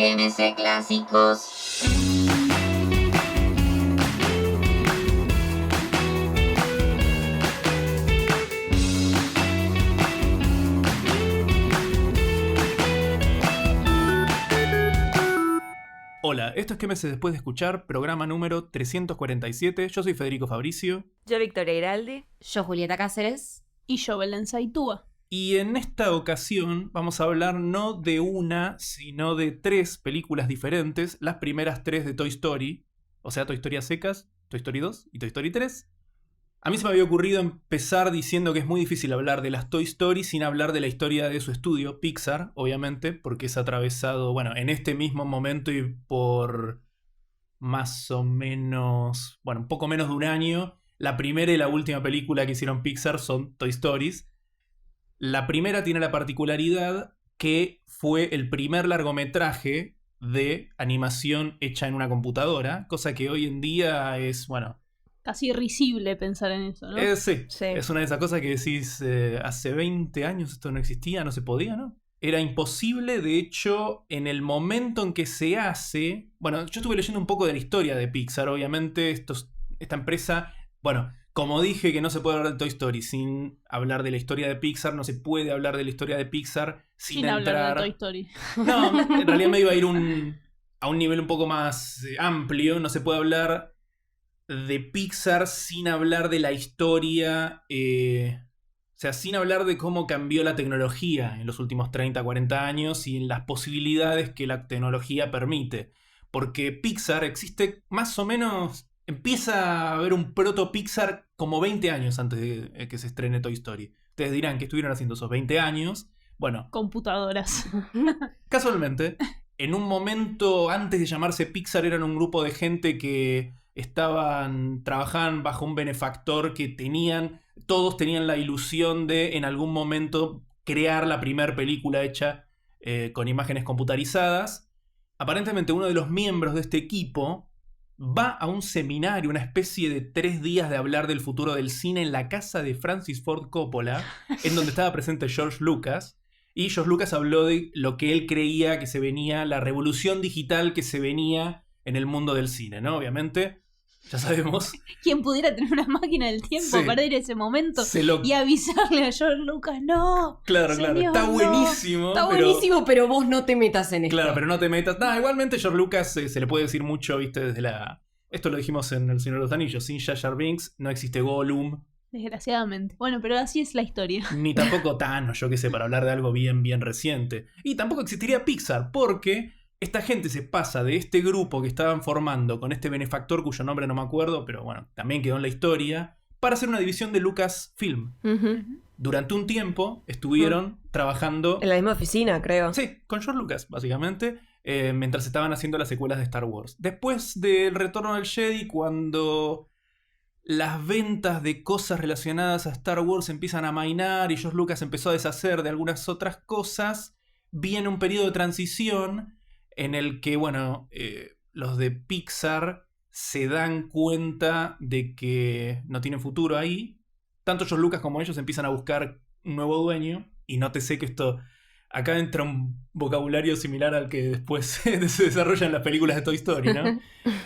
Quédese clásicos. Hola, esto es ¿Qué meses después de escuchar? Programa número 347. Yo soy Federico Fabricio. Yo Victoria Iraldi. Yo Julieta Cáceres. Y yo Belén Saitúa. Y en esta ocasión vamos a hablar no de una, sino de 3 películas diferentes. Las primeras 3 de Toy Story. O sea, Toy Story a secas, Toy Story 2 y Toy Story 3. A mí se me había ocurrido empezar diciendo que es muy difícil hablar de las Toy Story sin hablar de la historia de su estudio, Pixar, obviamente, porque es atravesado, bueno, en este mismo momento y por más o menos, bueno, un poco menos de un año, la primera y la última película que hicieron Pixar son Toy Stories. La primera tiene la particularidad que fue el primer largometraje de animación hecha en una computadora, cosa que hoy en día es, bueno... Casi irrisible pensar en eso, ¿no? Sí, es una de esas cosas que decís, hace 20 años esto no existía, no se podía, ¿no? Era imposible, de hecho, en el momento en que se hace... Bueno, yo estuve leyendo un poco de la historia de Pixar, obviamente, esta empresa... Bueno, como dije que no se puede hablar de Toy Story sin hablar de la historia de Pixar, no se puede hablar de la historia de Pixar sin entrar... hablar de Toy Story. No, en realidad me iba a ir a un nivel un poco más amplio, no se puede hablar de Pixar sin hablar de la historia, o sea, sin hablar de cómo cambió la tecnología en los últimos 30, 40 años y en las posibilidades que la tecnología permite. Porque Pixar existe más o menos, empieza a haber un proto Pixar como 20 años antes de que se estrene Toy Story. Ustedes dirán, ¿qué estuvieron haciendo esos 20 años? Bueno, computadoras. Casualmente, en un momento antes de llamarse Pixar eran un grupo de gente que trabajaban bajo un benefactor que todos tenían la ilusión de en algún momento crear la primera película hecha con imágenes computarizadas. Aparentemente uno de los miembros de este equipo va a un seminario, una especie de 3 días de hablar del futuro del cine en la casa de Francis Ford Coppola, en donde estaba presente George Lucas. Y George Lucas habló de lo que él creía que se venía, la revolución digital que se venía en el mundo del cine, ¿no? Obviamente, ya sabemos. ¿Quién pudiera tener una máquina del tiempo para ir a ese momento y avisarle a George Lucas? ¡No! Claro, señor, claro, está buenísimo. Está buenísimo, pero vos no te metas en esto. Claro, pero no te metas. No, igualmente George Lucas se le puede decir mucho, viste, desde la... Esto lo dijimos en El Señor de los Anillos. Sin Jar Jar Binks no existe Gollum. Desgraciadamente. Bueno, pero así es la historia. Ni tampoco Thanos, yo qué sé, para hablar de algo bien, bien reciente. Y tampoco existiría Pixar, porque esta gente se pasa de este grupo que estaban formando con este benefactor cuyo nombre no me acuerdo, pero bueno, también quedó en la historia, para hacer una división de Lucasfilm. Durante un tiempo estuvieron trabajando... En la misma oficina, creo. Sí, con George Lucas, básicamente, mientras estaban haciendo las secuelas de Star Wars. Después del Retorno del Jedi, cuando las ventas de cosas relacionadas a Star Wars empiezan a amainar y George Lucas empezó a deshacer de algunas otras cosas, viene un periodo de transición en el que, bueno, los de Pixar se dan cuenta de que no tienen futuro ahí. Tanto George Lucas como ellos empiezan a buscar un nuevo dueño. Y nótese que esto... Acá entra un vocabulario similar al que después se desarrolla en las películas de Toy Story, ¿no?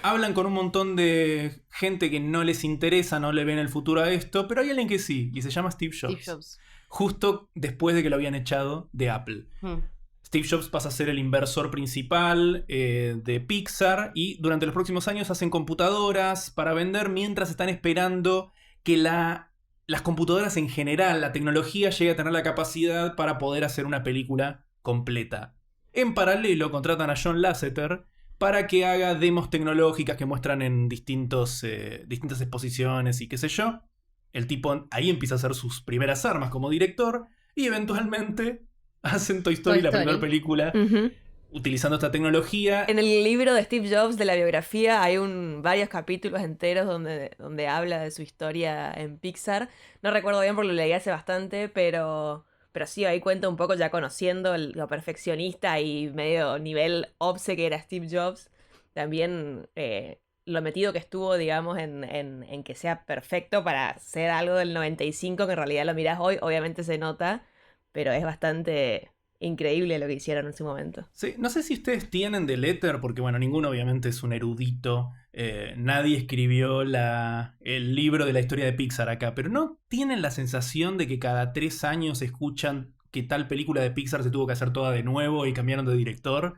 Hablan con un montón de gente que no les interesa, no le ven el futuro a esto, pero hay alguien que sí, y se llama Steve Jobs. Justo después de que lo habían echado de Apple. Steve Jobs pasa a ser el inversor principal de Pixar y durante los próximos años hacen computadoras para vender mientras están esperando que las computadoras en general, la tecnología llegue a tener la capacidad para poder hacer una película completa. En paralelo contratan a John Lasseter para que haga demos tecnológicas que muestran en distintas exposiciones y qué sé yo. El tipo ahí empieza a hacer sus primeras armas como director y eventualmente hacen Toy Story, la primera película, utilizando esta tecnología. En el libro de Steve Jobs de la biografía hay varios capítulos enteros donde habla de su historia en Pixar. No recuerdo bien porque lo leí hace bastante, pero sí, ahí cuenta un poco ya conociendo lo perfeccionista y medio nivel obse que era Steve Jobs. También lo metido que estuvo, digamos, en que sea perfecto para ser algo del 95, que en realidad lo mirás hoy, obviamente se nota, pero es bastante increíble lo que hicieron en su momento. Sí, no sé si ustedes tienen The Letter, porque bueno, ninguno obviamente es un erudito. Nadie escribió el libro de la historia de Pixar acá, pero ¿no tienen la sensación de que cada 3 años escuchan que tal película de Pixar se tuvo que hacer toda de nuevo y cambiaron de director?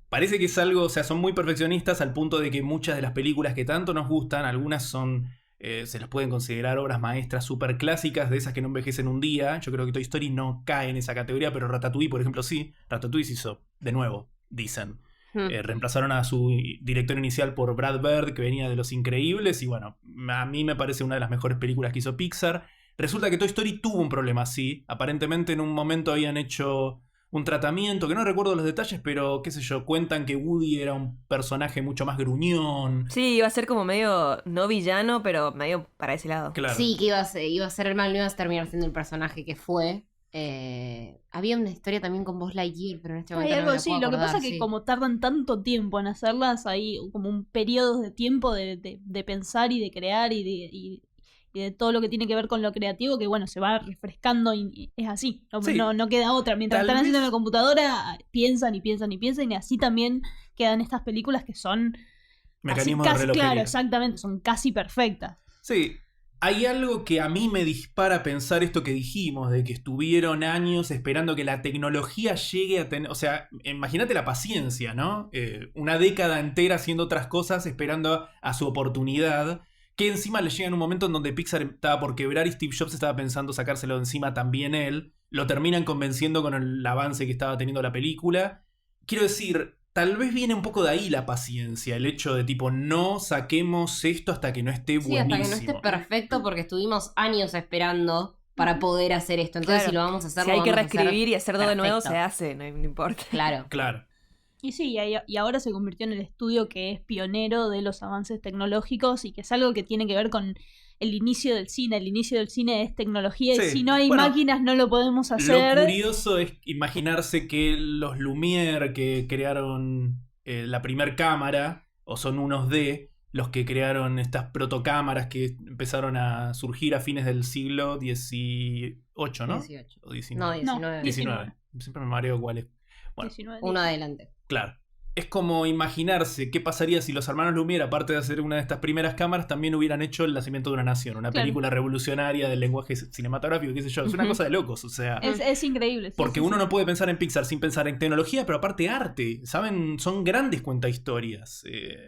Parece que es algo, o sea, son muy perfeccionistas al punto de que muchas de las películas que tanto nos gustan, algunas son, se las pueden considerar obras maestras súper clásicas, de esas que no envejecen un día. Yo creo que Toy Story no cae en esa categoría, pero Ratatouille, por ejemplo, sí. Ratatouille se hizo de nuevo, dicen. Reemplazaron a su director inicial por Brad Bird, que venía de Los Increíbles, y bueno, a mí me parece una de las mejores películas que hizo Pixar. Resulta que Toy Story tuvo un problema así. Aparentemente en un momento habían hecho un tratamiento, que no recuerdo los detalles, pero qué sé yo, cuentan que Woody era un personaje mucho más gruñón. Sí, iba a ser como medio, no villano, pero medio para ese lado. Claro. Sí, que iba a ser el mal, no iba a terminar siendo el personaje que fue. Había una historia también con Buzz Lightyear, pero en este momento Hay no algo me la así, puedo lo que acordar, pasa es que como tardan tanto tiempo en hacerlas, hay como un periodo de tiempo de pensar y de crear y de todo lo que tiene que ver con lo creativo, que bueno, se va refrescando y es así, Sí. no queda otra. Mientras Tal están haciendo vez- en la computadora, piensan y piensan y piensan, y así también quedan estas películas que son Mecanismo así, de casi, relojería. claro, exactamente, son casi perfectas. Sí, hay algo que a mí me dispara a pensar esto que dijimos, de que estuvieron años esperando que la tecnología llegue a tener... O sea, imagínate la paciencia, ¿no? Una década entera haciendo otras cosas, esperando a su oportunidad, que encima le llega en un momento en donde Pixar estaba por quebrar y Steve Jobs estaba pensando sacárselo de encima también él. Lo terminan convenciendo con el avance que estaba teniendo la película. Quiero decir... Tal vez viene un poco de ahí la paciencia, el hecho de tipo, no saquemos esto hasta que no esté Sí, buenísimo. hasta que no esté perfecto, porque estuvimos años esperando para poder hacer esto. Entonces, Claro. si lo vamos a hacer, Si lo hay que vamos a hacer reescribir y hacer todo de nuevo, perfecto. se hace, no importa. Claro. Claro. Y sí, y ahora se convirtió en el estudio que es pionero de los avances tecnológicos y que es algo que tiene que ver con el inicio del cine. El inicio del cine es tecnología Sí. y si no hay Bueno, máquinas no lo podemos hacer. Lo curioso es imaginarse que los Lumière que crearon la primer cámara, o son unos de los que crearon estas protocámaras que empezaron a surgir a fines del siglo XVIII, ¿no? 18. O XIX. No, 19. 19. Siempre me mareo cuál es. Bueno, 19, Uno adelante. claro. Es como imaginarse qué pasaría si los hermanos Lumière, aparte de hacer una de estas primeras cámaras, también hubieran hecho El nacimiento de una nación, una Claro. película revolucionaria del lenguaje cinematográfico, qué sé yo. Es una cosa de locos, o sea. Es increíble. Sí, Porque sí, uno sí. no puede pensar en Pixar sin pensar en tecnología, pero aparte arte. ¿Saben? Son grandes cuentahistorias.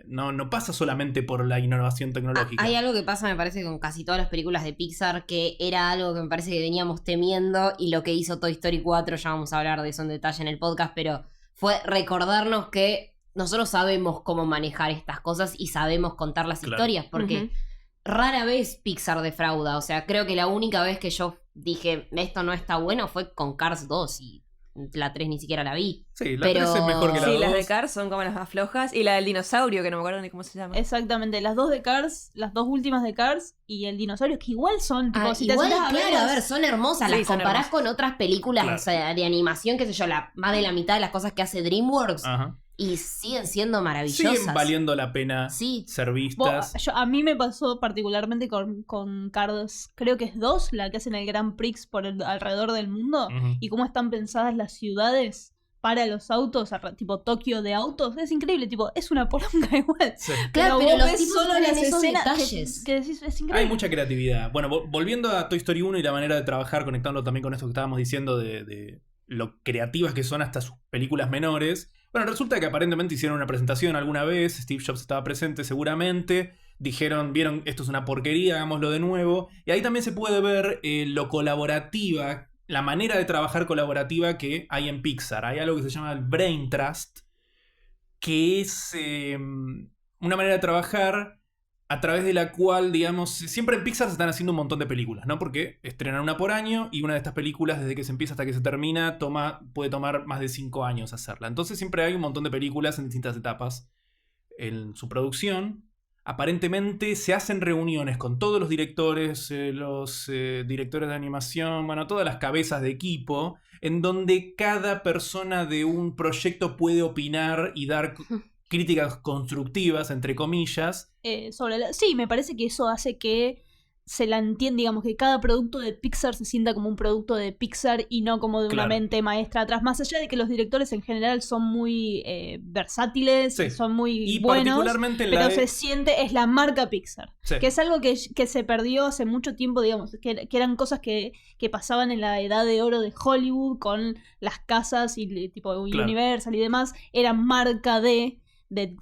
No pasa solamente por la innovación tecnológica. Hay algo que pasa, me parece, con casi todas las películas de Pixar, que era algo que me parece que veníamos temiendo, y lo que hizo Toy Story 4, ya vamos a hablar de eso en detalle en el podcast, pero fue recordarnos que nosotros sabemos cómo manejar estas cosas y sabemos contar las Claro. historias, porque Ujú. rara vez Pixar defrauda. O sea, creo que la única vez que yo dije esto no está bueno fue con Cars 2, y la 3 ni siquiera la vi. Sí, la pero- 3 es mejor que la Sí, 2. las de Cars son como las más flojas. Y la del dinosaurio, que no me acuerdo ni cómo se llama. Exactamente, las dos de Cars, las dos últimas de Cars y el dinosaurio, que igual son tipo, si te Igual, sentás a claro, verlas- a ver, son hermosas. Sí, las son comparás hermosas. con otras películas, Claro. o sea, de animación, qué sé yo, más de la mitad de las cosas que hace DreamWorks, Ajá. y siguen siendo maravillosas. Siguen valiendo la pena Sí. ser vistas. A mí me pasó particularmente con Cars, creo que es 2, la que hacen el Grand Prix alrededor del mundo, Ujú. y cómo están pensadas las ciudades para los autos, tipo Tokio de autos, es increíble, tipo, es una poronga igual. Sí. Claro, vos pero los ves tipos solo tienen las esos escenas detalles. que decís, es increíble. Hay mucha creatividad. Bueno, volviendo a Toy Story 1 y la manera de trabajar, conectando también con esto que estábamos diciendo de lo creativas que son hasta sus películas menores. Bueno, resulta que aparentemente hicieron una presentación alguna vez, Steve Jobs estaba presente seguramente, dijeron, vieron, esto es una porquería, hagámoslo de nuevo. Y ahí también se puede ver lo colaborativa, la manera de trabajar colaborativa que hay en Pixar. Hay algo que se llama el Brain Trust, que es una manera de trabajar a través de la cual, digamos, siempre en Pixar se están haciendo un montón de películas, ¿no? Porque estrenan una por año y una de estas películas, desde que se empieza hasta que se termina, puede tomar más de 5 años hacerla. Entonces siempre hay un montón de películas en distintas etapas en su producción. Aparentemente se hacen reuniones con todos los directores, los directores de animación, bueno, todas las cabezas de equipo, en donde cada persona de un proyecto puede opinar y dar críticas constructivas, entre comillas. Sí, me parece que eso hace que se la entiende, digamos, que cada producto de Pixar se sienta como un producto de Pixar y no como de una Claro. mente maestra atrás, más allá de que los directores en general son muy versátiles, Sí. son muy Y buenos, particularmente pero se siente, es la marca Pixar, Sí. que es algo que se perdió hace mucho tiempo, digamos, que eran cosas que pasaban en la edad de oro de Hollywood con las casas y tipo Claro. Universal y demás, eran marca de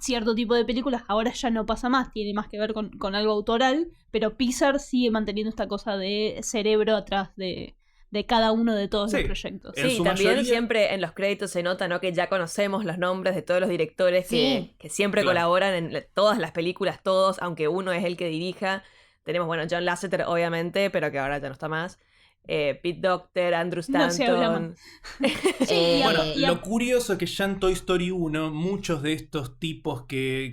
cierto tipo de películas. Ahora ya no pasa más, tiene más que ver con algo autoral, pero Pixar sigue manteniendo esta cosa de cerebro atrás de cada uno de todos Sí. los proyectos. En Sí, su también mayoría- siempre en los créditos se nota, ¿no? Que ya conocemos los nombres de todos los directores Sí. que siempre Claro. colaboran en todas las películas, todos, aunque uno es el que dirija. Tenemos, bueno, John Lasseter, obviamente, pero que ahora ya no está más. Pete Docter, Andrew No se habla Stanton. Bueno, y a- lo curioso es que ya en Toy Story 1, muchos de estos tipos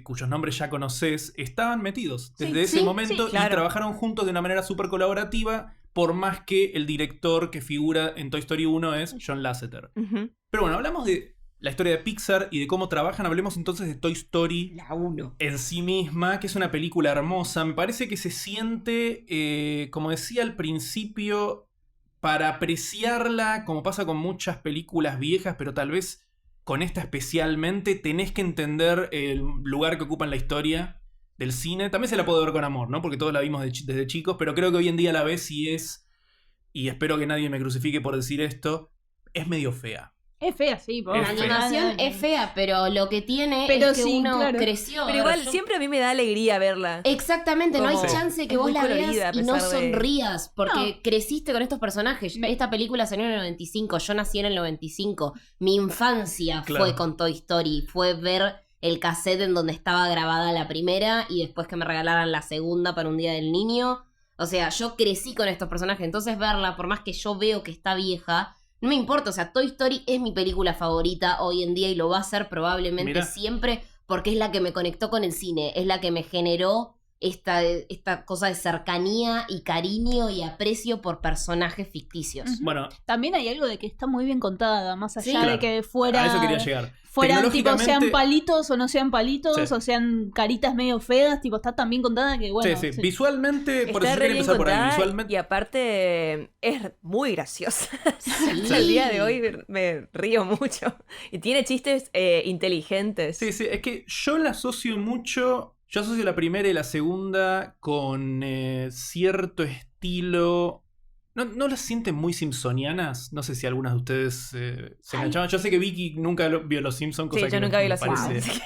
cuyos nombres ya conoces estaban metidos desde ese sí, momento sí, claro. y trabajaron juntos de una manera súper colaborativa, por más que el director que figura en Toy Story 1 es John Lasseter. Ujú. Pero bueno, hablamos de la historia de Pixar y de cómo trabajan. Hablemos entonces de Toy Story La 1. en sí misma, que es una película hermosa. Me parece que se siente, como decía al principio, para apreciarla, como pasa con muchas películas viejas, pero tal vez con esta especialmente, tenés que entender el lugar que ocupa en la historia del cine. También se la puede ver con amor, ¿no? Porque todos la vimos desde chicos, pero creo que hoy en día la ves y y espero que nadie me crucifique por decir esto, es medio fea. Es fea, sí. Es La fea. animación es fea, pero lo que tiene Pero es que sí, uno claro. creció. Pero igual, siempre a mí me da alegría verla. Exactamente, no hay Como- chance que es vos muy la colorida, veas a y no pesar de- sonrías, porque creciste con estos personajes. Me- Esta película salió en el 95, yo nací en el 95. Mi infancia Claro. fue con Toy Story, fue ver el cassette en donde estaba grabada la primera y después que me regalaran la segunda para un día del niño. O sea, yo crecí con estos personajes, entonces verla, por más que yo veo que está vieja, no me importa. O sea, Toy Story es mi película favorita hoy en día y lo va a ser probablemente Mirá. siempre porque es la que me conectó con el cine, es la que me generó esta cosa de cercanía y cariño y aprecio por personajes ficticios. Ujú. Bueno, También hay algo de que está muy bien contada, más allá Sí. de Claro. que fuera... a eso quería llegar. Fueran, tipo, sean Tecnológicamente- palitos o no sean palitos, Sí. o sean caritas medio feas, tipo, está tan bien contada que, bueno... sí. Visualmente, por Está eso yo re quería bien empezar por ahí. contada Visualmente, y aparte es muy graciosa. Sí. Al día de hoy me río mucho. Y tiene chistes inteligentes. sí, es que yo la asocio mucho. Yo asocio la primera y la segunda con cierto estilo. ¿No las sienten muy simpsonianas? No sé si algunas de ustedes se enganchaban. Yo sé que Vicky nunca vio Los Simpsons, cosa Sí, que yo nunca vi me Los parece Simpsons.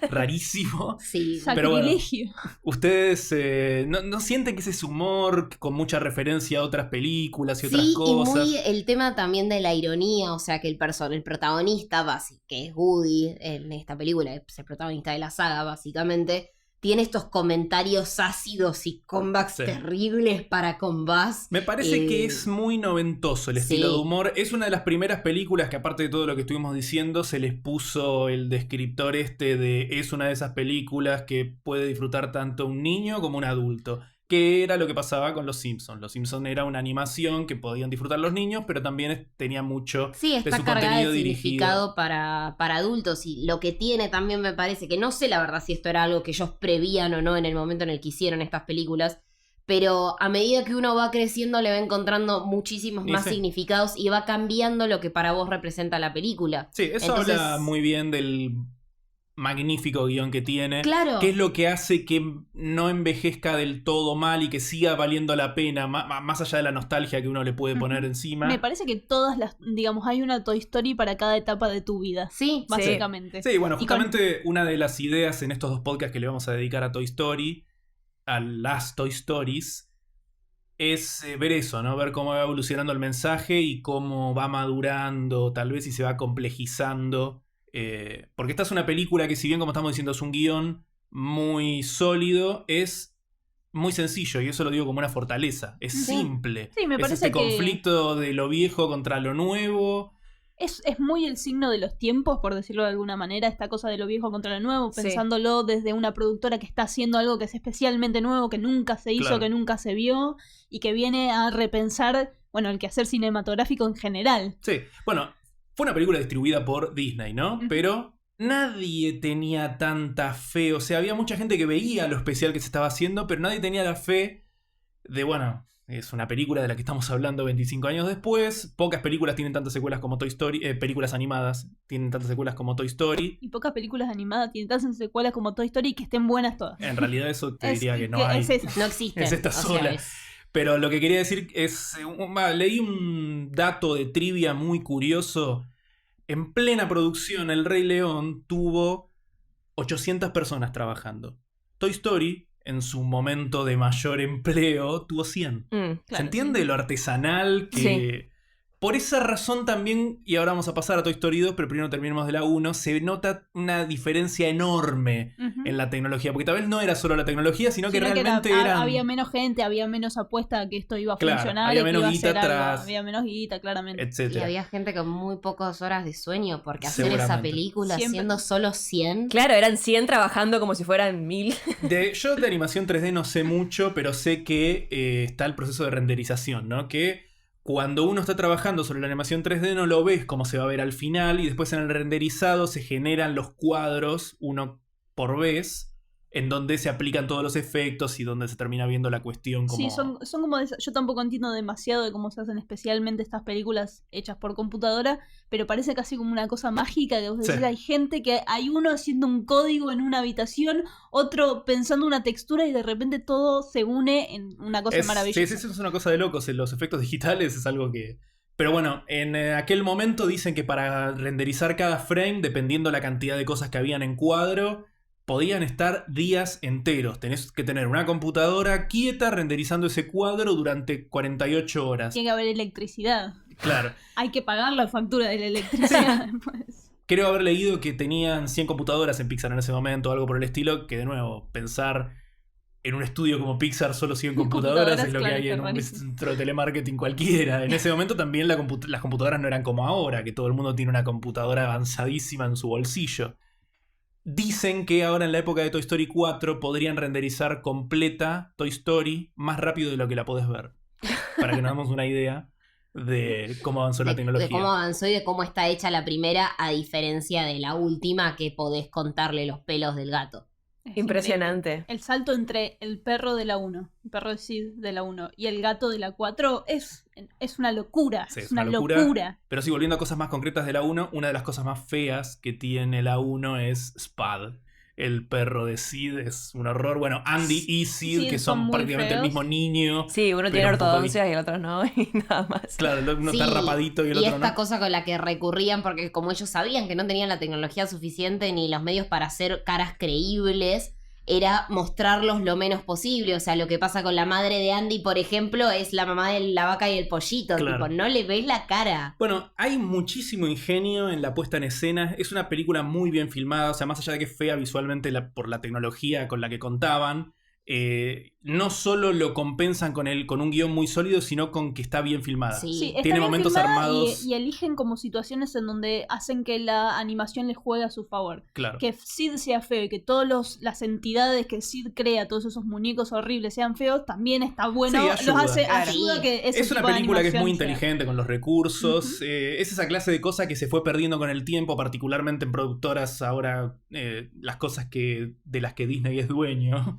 rarísimo. Sí. Pero bueno. Sacrilegio. ¿Ustedes no sienten que ese es humor con mucha referencia a otras películas y otras Sí, y cosas? muy el tema también de la ironía, o sea que el protagonista, que es Woody en esta película, es el protagonista de la saga básicamente, tiene estos comentarios ácidos y comebacks Sí. terribles para con Buzz. Me parece que es muy noventoso el estilo Sí. de humor. Es una de las primeras películas que, aparte de todo lo que estuvimos diciendo, se les puso el descriptor es una de esas películas que puede disfrutar tanto un niño como un adulto. Que era lo que pasaba con Los Simpsons. Los Simpsons era una animación que podían disfrutar los niños, pero también tenía mucho Sí, de está su cargada contenido de dirigido. significado para adultos y lo que tiene también me parece, que no sé la verdad si esto era algo que ellos prevían o no en el momento en el que hicieron estas películas, pero a medida que uno va creciendo le va encontrando muchísimos Y más sí. significados y va cambiando lo que para vos representa la película. Sí, eso Entonces- habla muy bien del magnífico guión que tiene. Claro. Que es lo que hace que no envejezca del todo mal y que siga valiendo la pena, más allá de la nostalgia que uno le puede poner Ujú. encima. Me parece que todas las, digamos, hay una Toy Story para cada etapa de tu vida, Sí, básicamente. Sí, bueno, Y con- justamente una de las ideas en estos dos podcasts que le vamos a dedicar a Toy Story, a las Toy Stories, es ver eso, ¿no? Ver cómo va evolucionando el mensaje y cómo va madurando, tal vez, y se va complejizando. Porque esta es una película que, si bien, como estamos diciendo, es un guión muy sólido, es muy sencillo, y eso lo digo como una fortaleza. Es Sí. simple. Sí, me es parece este que- conflicto de lo viejo contra lo nuevo. Es muy el signo de los tiempos, por decirlo de alguna manera, esta cosa de lo viejo contra lo nuevo, Sí. pensándolo desde una productora que está haciendo algo que es especialmente nuevo, que nunca se hizo, Claro. que nunca se vio, y que viene a repensar, bueno, el quehacer cinematográfico en general. Sí, bueno, fue una película distribuida por Disney, ¿no? Ujú. Pero nadie tenía tanta fe. O sea, había mucha gente que veía lo especial que se estaba haciendo, pero nadie tenía la fe bueno, es una película de la que estamos hablando 25 años después. Pocas películas tienen tantas secuelas como Toy Story. Películas animadas tienen tantas secuelas como Toy Story. Y pocas películas animadas tienen tantas secuelas como Toy Story y que estén buenas todas. En realidad eso te diría que no hay. Es esa. No existen. Es esta o sea, sola. Pero lo que quería decir es... leí un dato de trivia muy curioso. En plena producción, El Rey León tuvo 800 personas trabajando. Toy Story, en su momento de mayor empleo, tuvo 100. Mm. ¿Se entiende lo artesanal que... Sí. Por esa razón también, y ahora vamos a pasar a Toy Story 2, pero primero terminemos de la 1, se nota una diferencia enorme Ujú. en la tecnología. Porque tal vez no era solo la tecnología, sino que Sino que realmente había menos gente, había menos apuesta a que esto iba a Claro, funcionar, había y que menos iba a guita ser algo, atrás. había menos guita, claramente. Y etcétera. había gente con muy pocas horas de sueño, porque hacer esa Seguramente. película Siempre. siendo solo 100. Claro, eran 100 trabajando como si fueran 1000. Yo de animación 3D no sé mucho, pero sé que está el proceso de renderización, ¿no? Que cuando uno está trabajando sobre la animación 3D no lo ves como se va a ver al final, y después en el renderizado se generan los cuadros uno por vez, en donde se aplican todos los efectos y donde se termina viendo la cuestión como... Sí, son como yo tampoco entiendo demasiado de cómo se hacen especialmente estas películas hechas por computadora, pero parece casi como una cosa mágica que vos decís, Sí. hay gente que hay uno haciendo un código en una habitación, otro pensando una textura y de repente todo se une en una cosa maravillosa. Sí, eso es una cosa de locos. Los efectos digitales es algo que... Pero bueno, en aquel momento dicen que para renderizar cada frame, dependiendo la cantidad de cosas que habían en cuadro, podían estar días enteros. Tenés que tener una computadora quieta renderizando ese cuadro durante 48 horas. Tiene que haber electricidad. Claro. Hay que pagar la factura de la electricidad después. Creo haber leído que tenían 100 computadoras en Pixar en ese momento, o algo por el estilo, que de nuevo, pensar en un estudio como Pixar solo 100 computadoras es lo Claro, que hay qué en un rarísimo. centro de telemarketing cualquiera. En ese momento también las computadoras no eran como ahora, que todo el mundo tiene una computadora avanzadísima en su bolsillo. Dicen que ahora en la época de Toy Story 4 podrían renderizar completa Toy Story más rápido de lo que la podés ver. Para que nos demos una idea de cómo avanzó la tecnología. De cómo avanzó y de cómo está hecha la primera, a diferencia de la última, que podés contarle los pelos del gato. Es Impresionante. increíble. El salto entre el perro de la 1, el perro de Sid de la 1 y el gato de la 4 es una locura. Sí, es una locura. Pero sí, volviendo a cosas más concretas de la 1, una de las cosas más feas que tiene la 1 es Spud. El perro de Sid es un horror. Bueno, Andy y Sid, Sí, que son son muy prácticamente el feos. mismo niño. Sí, uno Pero tiene un poco ortodoncias y el otro no, y nada más. Claro, uno Sí, está rapadito y el y otro esta no. cosa con la que recurrían, porque como ellos sabían que no tenían la tecnología suficiente ni los medios para hacer caras creíbles, era mostrarlos lo menos posible. O sea, lo que pasa con la madre de Andy, por ejemplo, es la mamá de la vaca y el pollito. Claro. Tipo, no le ves la cara. Bueno, hay muchísimo ingenio en la puesta en escena. Es una película muy bien filmada. O sea, más allá de que es fea visualmente por la tecnología con la que contaban, no solo lo compensan con un guión muy sólido, sino con que está bien filmada. Sí. Sí, está Tiene bien momentos filmada armados. y eligen como situaciones en donde hacen que la animación les juegue a su favor. Claro. Que Sid sea feo y que todas las entidades que Sid crea, todos esos muñecos horribles sean feos, también está bueno. Sí, Los ayuda. hace, Claro. ayuda que ese Es una tipo de película que es muy animación sea. inteligente con los recursos. Es esa clase de cosa que se fue perdiendo con el tiempo, particularmente en productoras ahora, las cosas de las que Disney es dueño.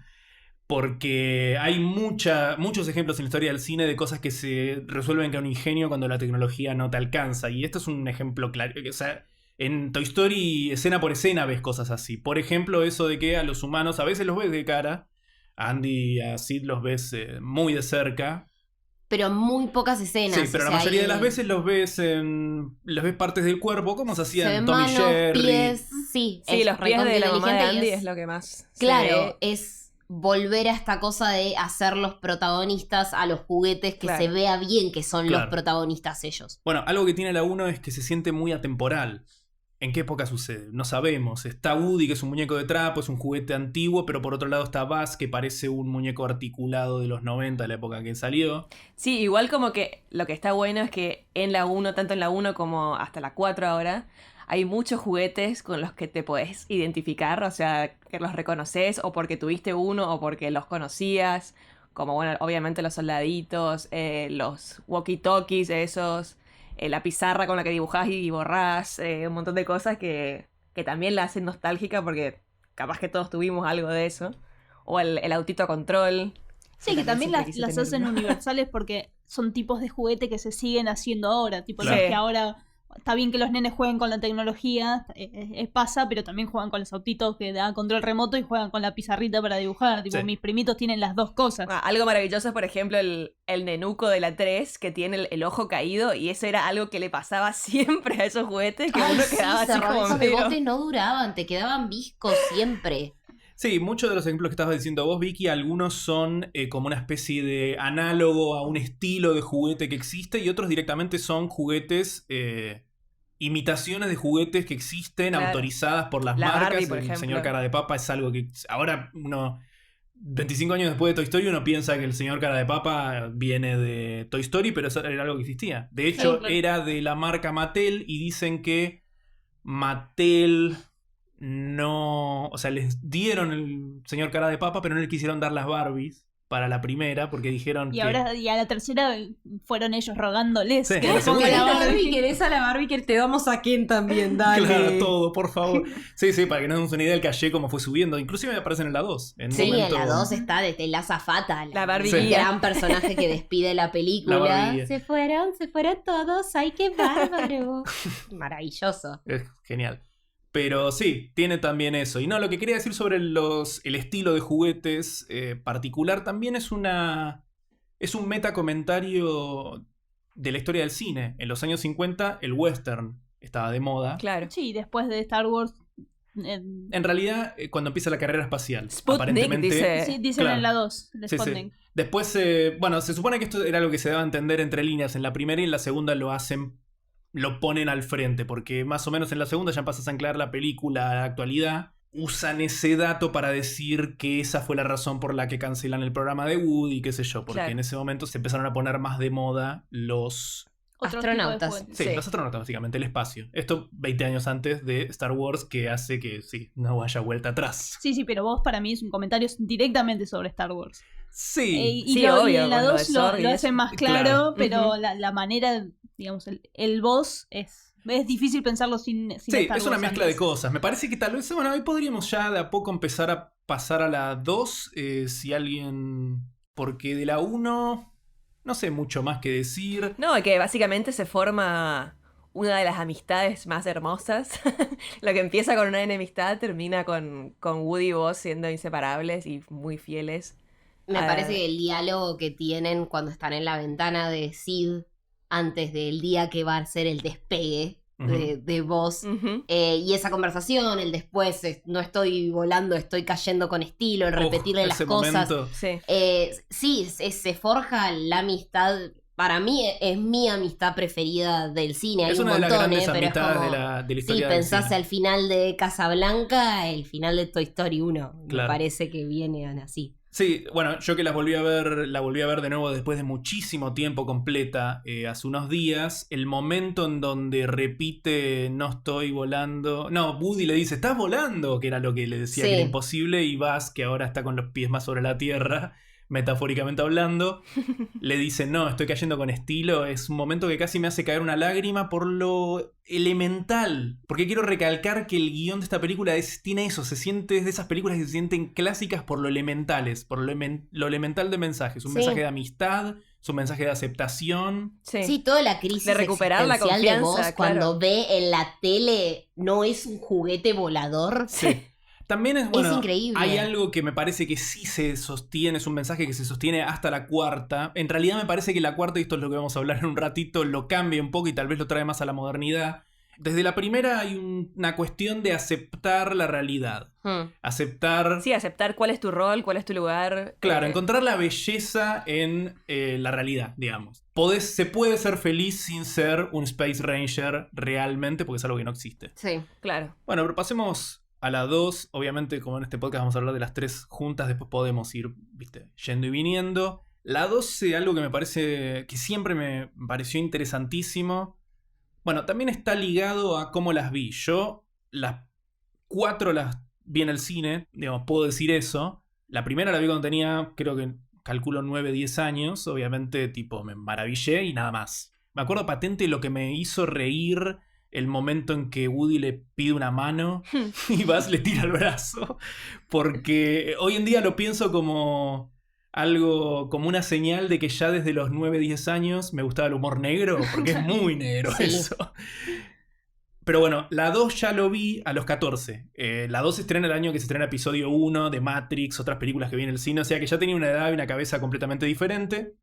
Porque hay muchos ejemplos en la historia del cine de cosas que se resuelven con ingenio cuando la tecnología no te alcanza. Y esto es un ejemplo claro. O sea, en Toy Story, escena por escena, ves cosas así. Por ejemplo, eso de que a los humanos a veces los ves de cara. A Andy y a Sid los ves muy de cerca. Pero muy pocas escenas. Sí, pero o la sea, mayoría de hay- las veces los ves partes del cuerpo, como se hacía se en ven Tom y manos, Jerry. pies, sí. Sí, es los pies de la mamá de recontra Andy inteligente y es lo que más Claro, se ve. es volver a esta cosa de hacer los protagonistas a los juguetes, que Claro. se vea bien que son Claro. los protagonistas ellos. Bueno, algo que tiene la 1 es que se siente muy atemporal. ¿En qué época sucede? No sabemos. Está Woody, que es un muñeco de trapo, es un juguete antiguo, pero por otro lado está Buzz, que parece un muñeco articulado de los 90, la época que salió. Sí, igual como que lo que está bueno es que en la 1, tanto en la 1 como hasta la 4 ahora, hay muchos juguetes con los que te podés identificar, o sea, que los reconoces o porque tuviste uno o porque los conocías, como bueno, obviamente los soldaditos, los walkie-talkies, esos, la pizarra con la que dibujás y borrás, un montón de cosas que también la hacen nostálgica porque capaz que todos tuvimos algo de eso, o el autito a control. Sí, que también las quise tener hacen uno. universales porque son tipos de juguete que se siguen haciendo ahora. Tipo, Claro. los que ahora. Está bien que los nenes jueguen con la tecnología, pasa, pero también juegan con los autitos que dan control remoto y juegan con la pizarrita para dibujar. Tipo, Sí. mis primitos tienen las dos cosas. Algo maravilloso es, por ejemplo, el nenuco de la 3 que tiene el ojo caído y eso era algo que le pasaba siempre a esos juguetes que Ay, uno sí, quedaba así como esos medio... rebotes no duraban, te quedaban viscos siempre. Sí, muchos de los ejemplos que estabas diciendo vos, Vicky, algunos son como una especie de análogo a un estilo de juguete que existe y otros directamente son juguetes, imitaciones de juguetes que existen, Claro. autorizadas por las La marcas. Barbie, por El ejemplo. señor Cara de Papa es algo que ahora uno... 25 años después de Toy Story uno piensa que el señor Cara de Papa viene de Toy Story, pero eso era algo que existía. De hecho, Sí, claro. era de la marca Mattel y dicen que Mattel no... O sea, les dieron el señor Cara de Papa, pero no le quisieron dar las Barbies para la primera porque dijeron Y que... ahora, y a la tercera fueron ellos rogándoles Sí, que la le pongan segunda. la Barbie. ¿Querés a la Barbie que te damos a Ken también? Dale. Claro, todo, por favor. Sí, sí, para que nos demos una idea del caché cómo fue subiendo. Inclusive aparecen en la 2. En un Sí, momento... en la 2 está desde la azafata. La Barbie Sí. El guía. gran personaje que despide la película. La Barbie guía. Se fueron todos. ¡Ay, qué bárbaro! Maravilloso. Es genial. Pero sí, tiene también eso. Y no, lo que quería decir sobre el estilo de juguetes particular también es es un metacomentario de la historia del cine. En los años 50 el western estaba de moda. Claro. Sí, después de Star Wars. En realidad, cuando empieza la carrera espacial, Sputnik, aparentemente... dice. Sí, dicen claro. en la 2, de Sí, sí. Sputnik. Después, bueno, se supone que esto era algo que se daba a entender entre líneas en la primera y en la segunda lo ponen al frente, porque más o menos en la segunda ya pasas a anclar la película a la actualidad. Usan ese dato para decir que esa fue la razón por la que cancelan el programa de Woody, qué sé yo, porque Claro. en ese momento se empezaron a poner más de moda los... Otro Astronautas. tipo de juguetes. Sí, Sí. los astronautas, básicamente, el espacio. Esto 20 años antes de Star Wars, que hace que, sí, no haya vuelta atrás. Sí, pero vos para mí es un comentario directamente sobre Star Wars. Sí. Y Sí, y obvio, en la con lo de 2 Zorg y lo eso. hacen más Claro. claro, pero Ujú. la manera, digamos, el boss es difícil pensarlo sin Sí, Star es una Wars mezcla antes. de cosas. Me parece que tal vez, bueno, hoy podríamos ya de a poco empezar a pasar a la 2, si alguien... Porque de la 1 no sé mucho más que decir. No, que básicamente se forma una de las amistades más hermosas. Lo que empieza con una enemistad termina con Woody y Buzz siendo inseparables y muy fieles. Me Ah. parece que el diálogo que tienen cuando están en la ventana de Sid antes del día que va a ser el despegue de Buzz. Ujú. Y esa conversación, el después, no estoy volando, estoy cayendo con estilo, el repetirle las Ese cosas. momento. Sí. Sí, se forja la amistad. Para mí es mi amistad preferida del cine. Hay Es un una de las montón, grandes pero es amistades como... de la Sí, historia del pensás cine. al final de Casablanca, el final de Toy Story 1. Claro. Me parece que vienen así. Sí, bueno, yo que la volví a ver de nuevo después de muchísimo tiempo completa, hace unos días, el momento en donde repite no estoy volando, no, Woody le dice estás volando, que era lo que le decía Sí. que era imposible, y Buzz, que ahora está con los pies más sobre la tierra, metafóricamente hablando, le dice no, estoy cayendo con estilo. Es un momento que casi me hace caer una lágrima por lo elemental, porque quiero recalcar que el guión de esta película tiene eso, es de esas películas que se sienten clásicas por lo elementales, por lo elemental de mensajes, un Sí. mensaje de amistad, es un mensaje de aceptación. Sí. Sí, toda la crisis De recuperar la existencial de confianza, Buzz cuando claro. ve en la tele no es un juguete volador. Sí. También es, bueno, increíble. hay algo que me parece que sí se sostiene, es un mensaje que se sostiene hasta la cuarta. En realidad me parece que la cuarta, y esto es lo que vamos a hablar en un ratito, lo cambia un poco y tal vez lo trae más a la modernidad. Desde la primera hay una cuestión de aceptar la realidad. Aceptar... Sí, aceptar cuál es tu rol, cuál es tu lugar. Claro, encontrar la belleza en la realidad, digamos. Se puede ser feliz sin ser un Space Ranger realmente, porque es algo que no existe. Sí. Claro. Bueno, pero pasemos a la 2. Obviamente, como en este podcast vamos a hablar de las 3 juntas, después podemos ir, viste, yendo y viniendo. La 12, algo que me parece, que siempre me pareció interesantísimo. Bueno, también está ligado a cómo las vi. Yo las 4 las vi en el cine, digamos, puedo decir eso. La primera la vi cuando tenía, creo que calculo 9, 10 años. Obviamente, tipo, me maravillé y nada más. Me acuerdo patente lo que me hizo reír el momento en que Woody le pide una mano y Buzz le tira el brazo. Porque hoy en día lo pienso como algo como una señal de que ya desde los 9, 10 años me gustaba el humor negro, porque es muy negro Sí. eso. Pero bueno, la 2 ya lo vi a los 14. La 2 se estrena el año que se estrena episodio 1 de Matrix, otras películas que vi en el cine, o sea que ya tenía una edad y una cabeza completamente diferente.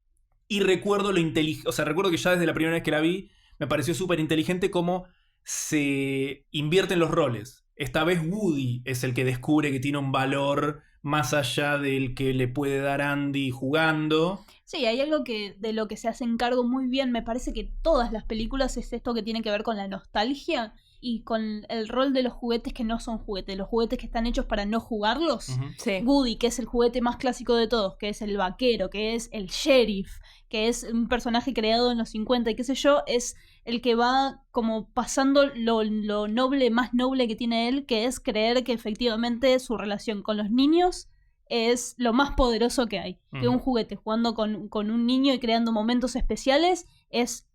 Y recuerdo recuerdo que ya desde la primera vez que la vi, me pareció súper inteligente cómo se invierten los roles. Esta vez Woody es el que descubre que tiene un valor más allá del que le puede dar Andy jugando. Sí, hay algo de lo que se hacen cargo muy bien. Me parece que todas las películas es esto que tiene que ver con la nostalgia y con el rol de los juguetes que no son juguetes, los juguetes que están hechos para no jugarlos. Ujú. Sí. Woody, que es el juguete más clásico de todos, que es el vaquero, que es el sheriff, que es un personaje creado en los 50 y qué sé yo, es el que va como pasando lo noble, más noble que tiene él, que es creer que efectivamente su relación con los niños es lo más poderoso que hay. Que un juguete jugando con un niño y creando momentos especiales es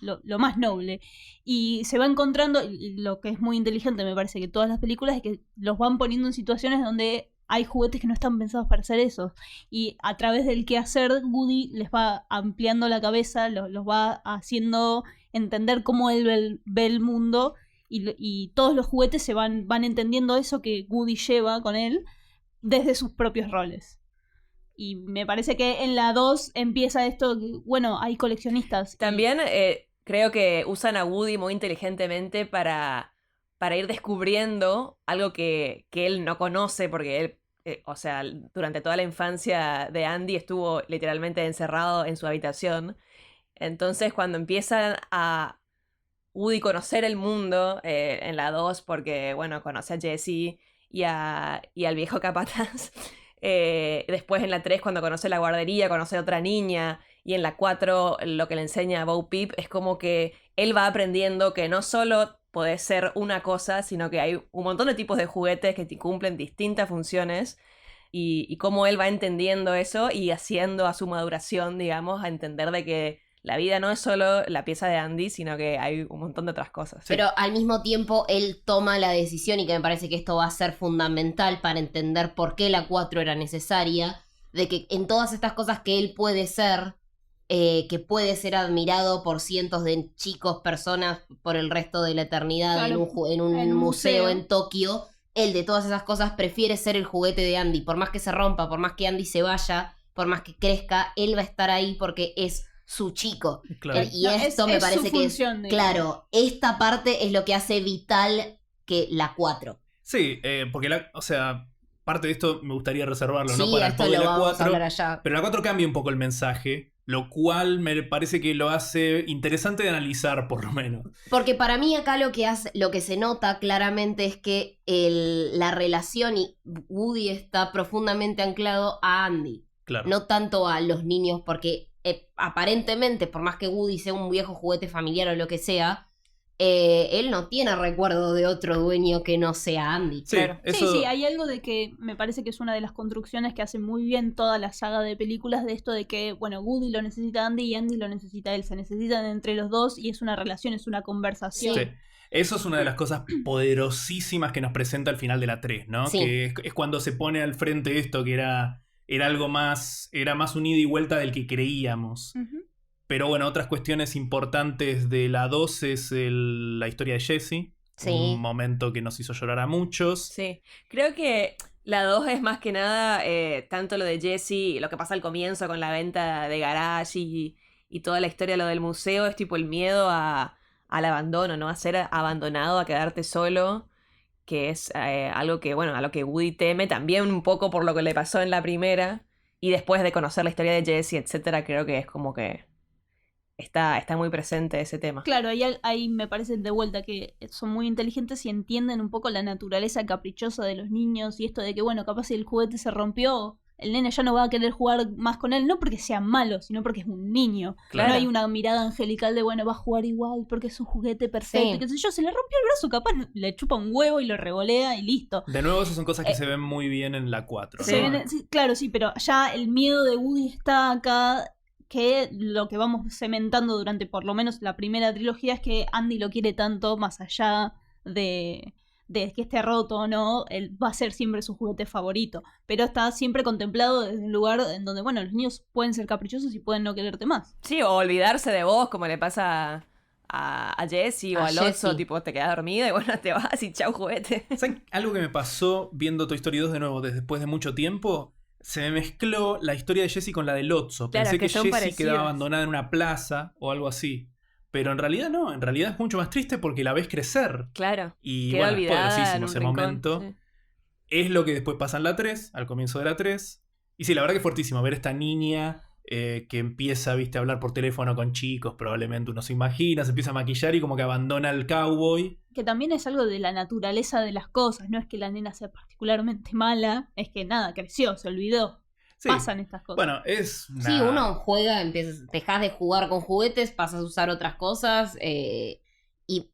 lo más noble. Y se va encontrando, y lo que es muy inteligente me parece que todas las películas es que los van poniendo en situaciones donde hay juguetes que no están pensados para hacer eso. Y a través del qué hacer, Woody les va ampliando la cabeza, los va haciendo entender cómo él ve el mundo. Y todos los juguetes se van entendiendo eso que Woody lleva con él desde sus propios roles. Y me parece que en la 2 empieza esto, bueno, hay coleccionistas. También creo que usan a Woody muy inteligentemente para ir descubriendo algo que él no conoce, porque él, o sea, durante toda la infancia de Andy estuvo literalmente encerrado en su habitación. Entonces, cuando empiezan a Woody conocer el mundo en la 2, porque, bueno, conoce a Jesse y al viejo capataz. Después en la 3, cuando conoce la guardería, conoce a otra niña. Y en la 4, lo que le enseña a Bo Peep es como que él va aprendiendo que no solo puede ser una cosa, sino que hay un montón de tipos de juguetes que cumplen distintas funciones. Y cómo él va entendiendo eso y haciendo a su maduración, digamos, a entender de que la vida no es solo la pieza de Andy, sino que hay un montón de otras cosas. Pero al mismo tiempo él toma la decisión, y que me parece que esto va a ser fundamental para entender por qué la 4 era necesaria, de que en todas estas cosas que él puede ser, que puede ser admirado por cientos de chicos, personas por el resto de la eternidad, Claro, en un en un museo museo. en Tokio, él de todas esas cosas prefiere ser el juguete de Andy. Por más que se rompa, por más que Andy se vaya, por más que crezca, él va a estar ahí porque es su chico. Claro. Y No, esto es me su parece que es, función, digamos. claro, esta parte es lo que hace vital que la 4. Sí, porque parte de esto me gustaría reservarlo, ¿no? Sí, Para el esto pod de lo la vamos a 4. hablar allá. Pero la 4 cambia un poco el mensaje, lo cual me parece que lo hace interesante de analizar, por lo menos. Porque para mí acá lo que se nota claramente es que la relación y Woody está profundamente anclado a Andy, Claro. no tanto a los niños, porque aparentemente, por más que Woody sea un viejo juguete familiar o lo que sea, él no tiene recuerdo de otro dueño que no sea Andy. Sí, Claro. eso... Sí, hay algo de que me parece que es una de las construcciones que hace muy bien toda la saga de películas, de esto de que, bueno, Woody lo necesita a Andy y Andy lo necesita a él. Se necesitan entre los dos y es una relación, es una conversación. Sí. Eso es una de las cosas poderosísimas que nos presenta al final de la 3, ¿no? Sí. Que es cuando se pone al frente esto, que era algo más, era más un ida y vuelta del que creíamos. Ujú. Pero bueno, otras cuestiones importantes de la 2 es la historia de Jesse. Sí. Un momento que nos hizo llorar a muchos. Sí, creo que la 2 es más que nada tanto lo de Jesse, lo que pasa al comienzo con la venta de garage y toda la historia, lo del museo, es tipo el miedo al abandono, ¿no? A ser abandonado, a quedarte solo, que es algo que, bueno, a lo que Woody teme también un poco por lo que le pasó en la primera, y después de conocer la historia de Jesse, etcétera, creo que es como que está muy presente ese tema. Claro, ahí me parece de vuelta que son muy inteligentes y entienden un poco la naturaleza caprichosa de los niños y esto de que, bueno, capaz si el juguete se rompió, el nene ya no va a querer jugar más con él, no porque sea malo, sino porque es un niño. Claro. No hay una mirada angelical de, bueno, va a jugar igual porque es un juguete perfecto. Sí. Y qué sé yo, se le rompió el brazo, capaz le chupa un huevo y lo revolea y listo. De nuevo, esas son cosas que se ven muy bien en la 4. Sí. Se viene- sí, claro, sí, pero ya el miedo de Woody está acá, que lo que vamos cementando durante por lo menos la primera trilogía es que Andy lo quiere tanto más allá de de que esté roto o no, él va a ser siempre su juguete favorito. Pero está siempre contemplado desde un lugar en donde, bueno, los niños pueden ser caprichosos y pueden no quererte más. Sí, o olvidarse de vos, como le pasa a Jessie o A a Lotso, Jessie. tipo, te quedas dormido y bueno, te vas y chau juguete. ¿Saben algo que me pasó viendo Toy Story 2 de nuevo después de mucho tiempo? Se me mezcló la historia de Jessie con la de Lotso. Claro, Pensé que que son Jessie parecidas. quedaba abandonada en una plaza o algo así. Pero en realidad no, en realidad es mucho más triste porque la ves crecer. Claro. Y Queda bueno, olvidada spoilerísimo en un ese rincón, momento. sí. Es lo que después pasa en la 3, al comienzo de la 3. Y sí, la verdad que es fuertísimo ver esta niña que empieza, viste, a hablar por teléfono con chicos, probablemente uno se imagina, se empieza a maquillar y como que abandona al cowboy. Que también es algo de la naturaleza de las cosas, no es que la nena sea particularmente mala, es que nada, creció, se olvidó. Sí. Pasan estas cosas. Bueno, es Sí, uno juega, dejas de jugar con juguetes, pasas a usar otras cosas. Y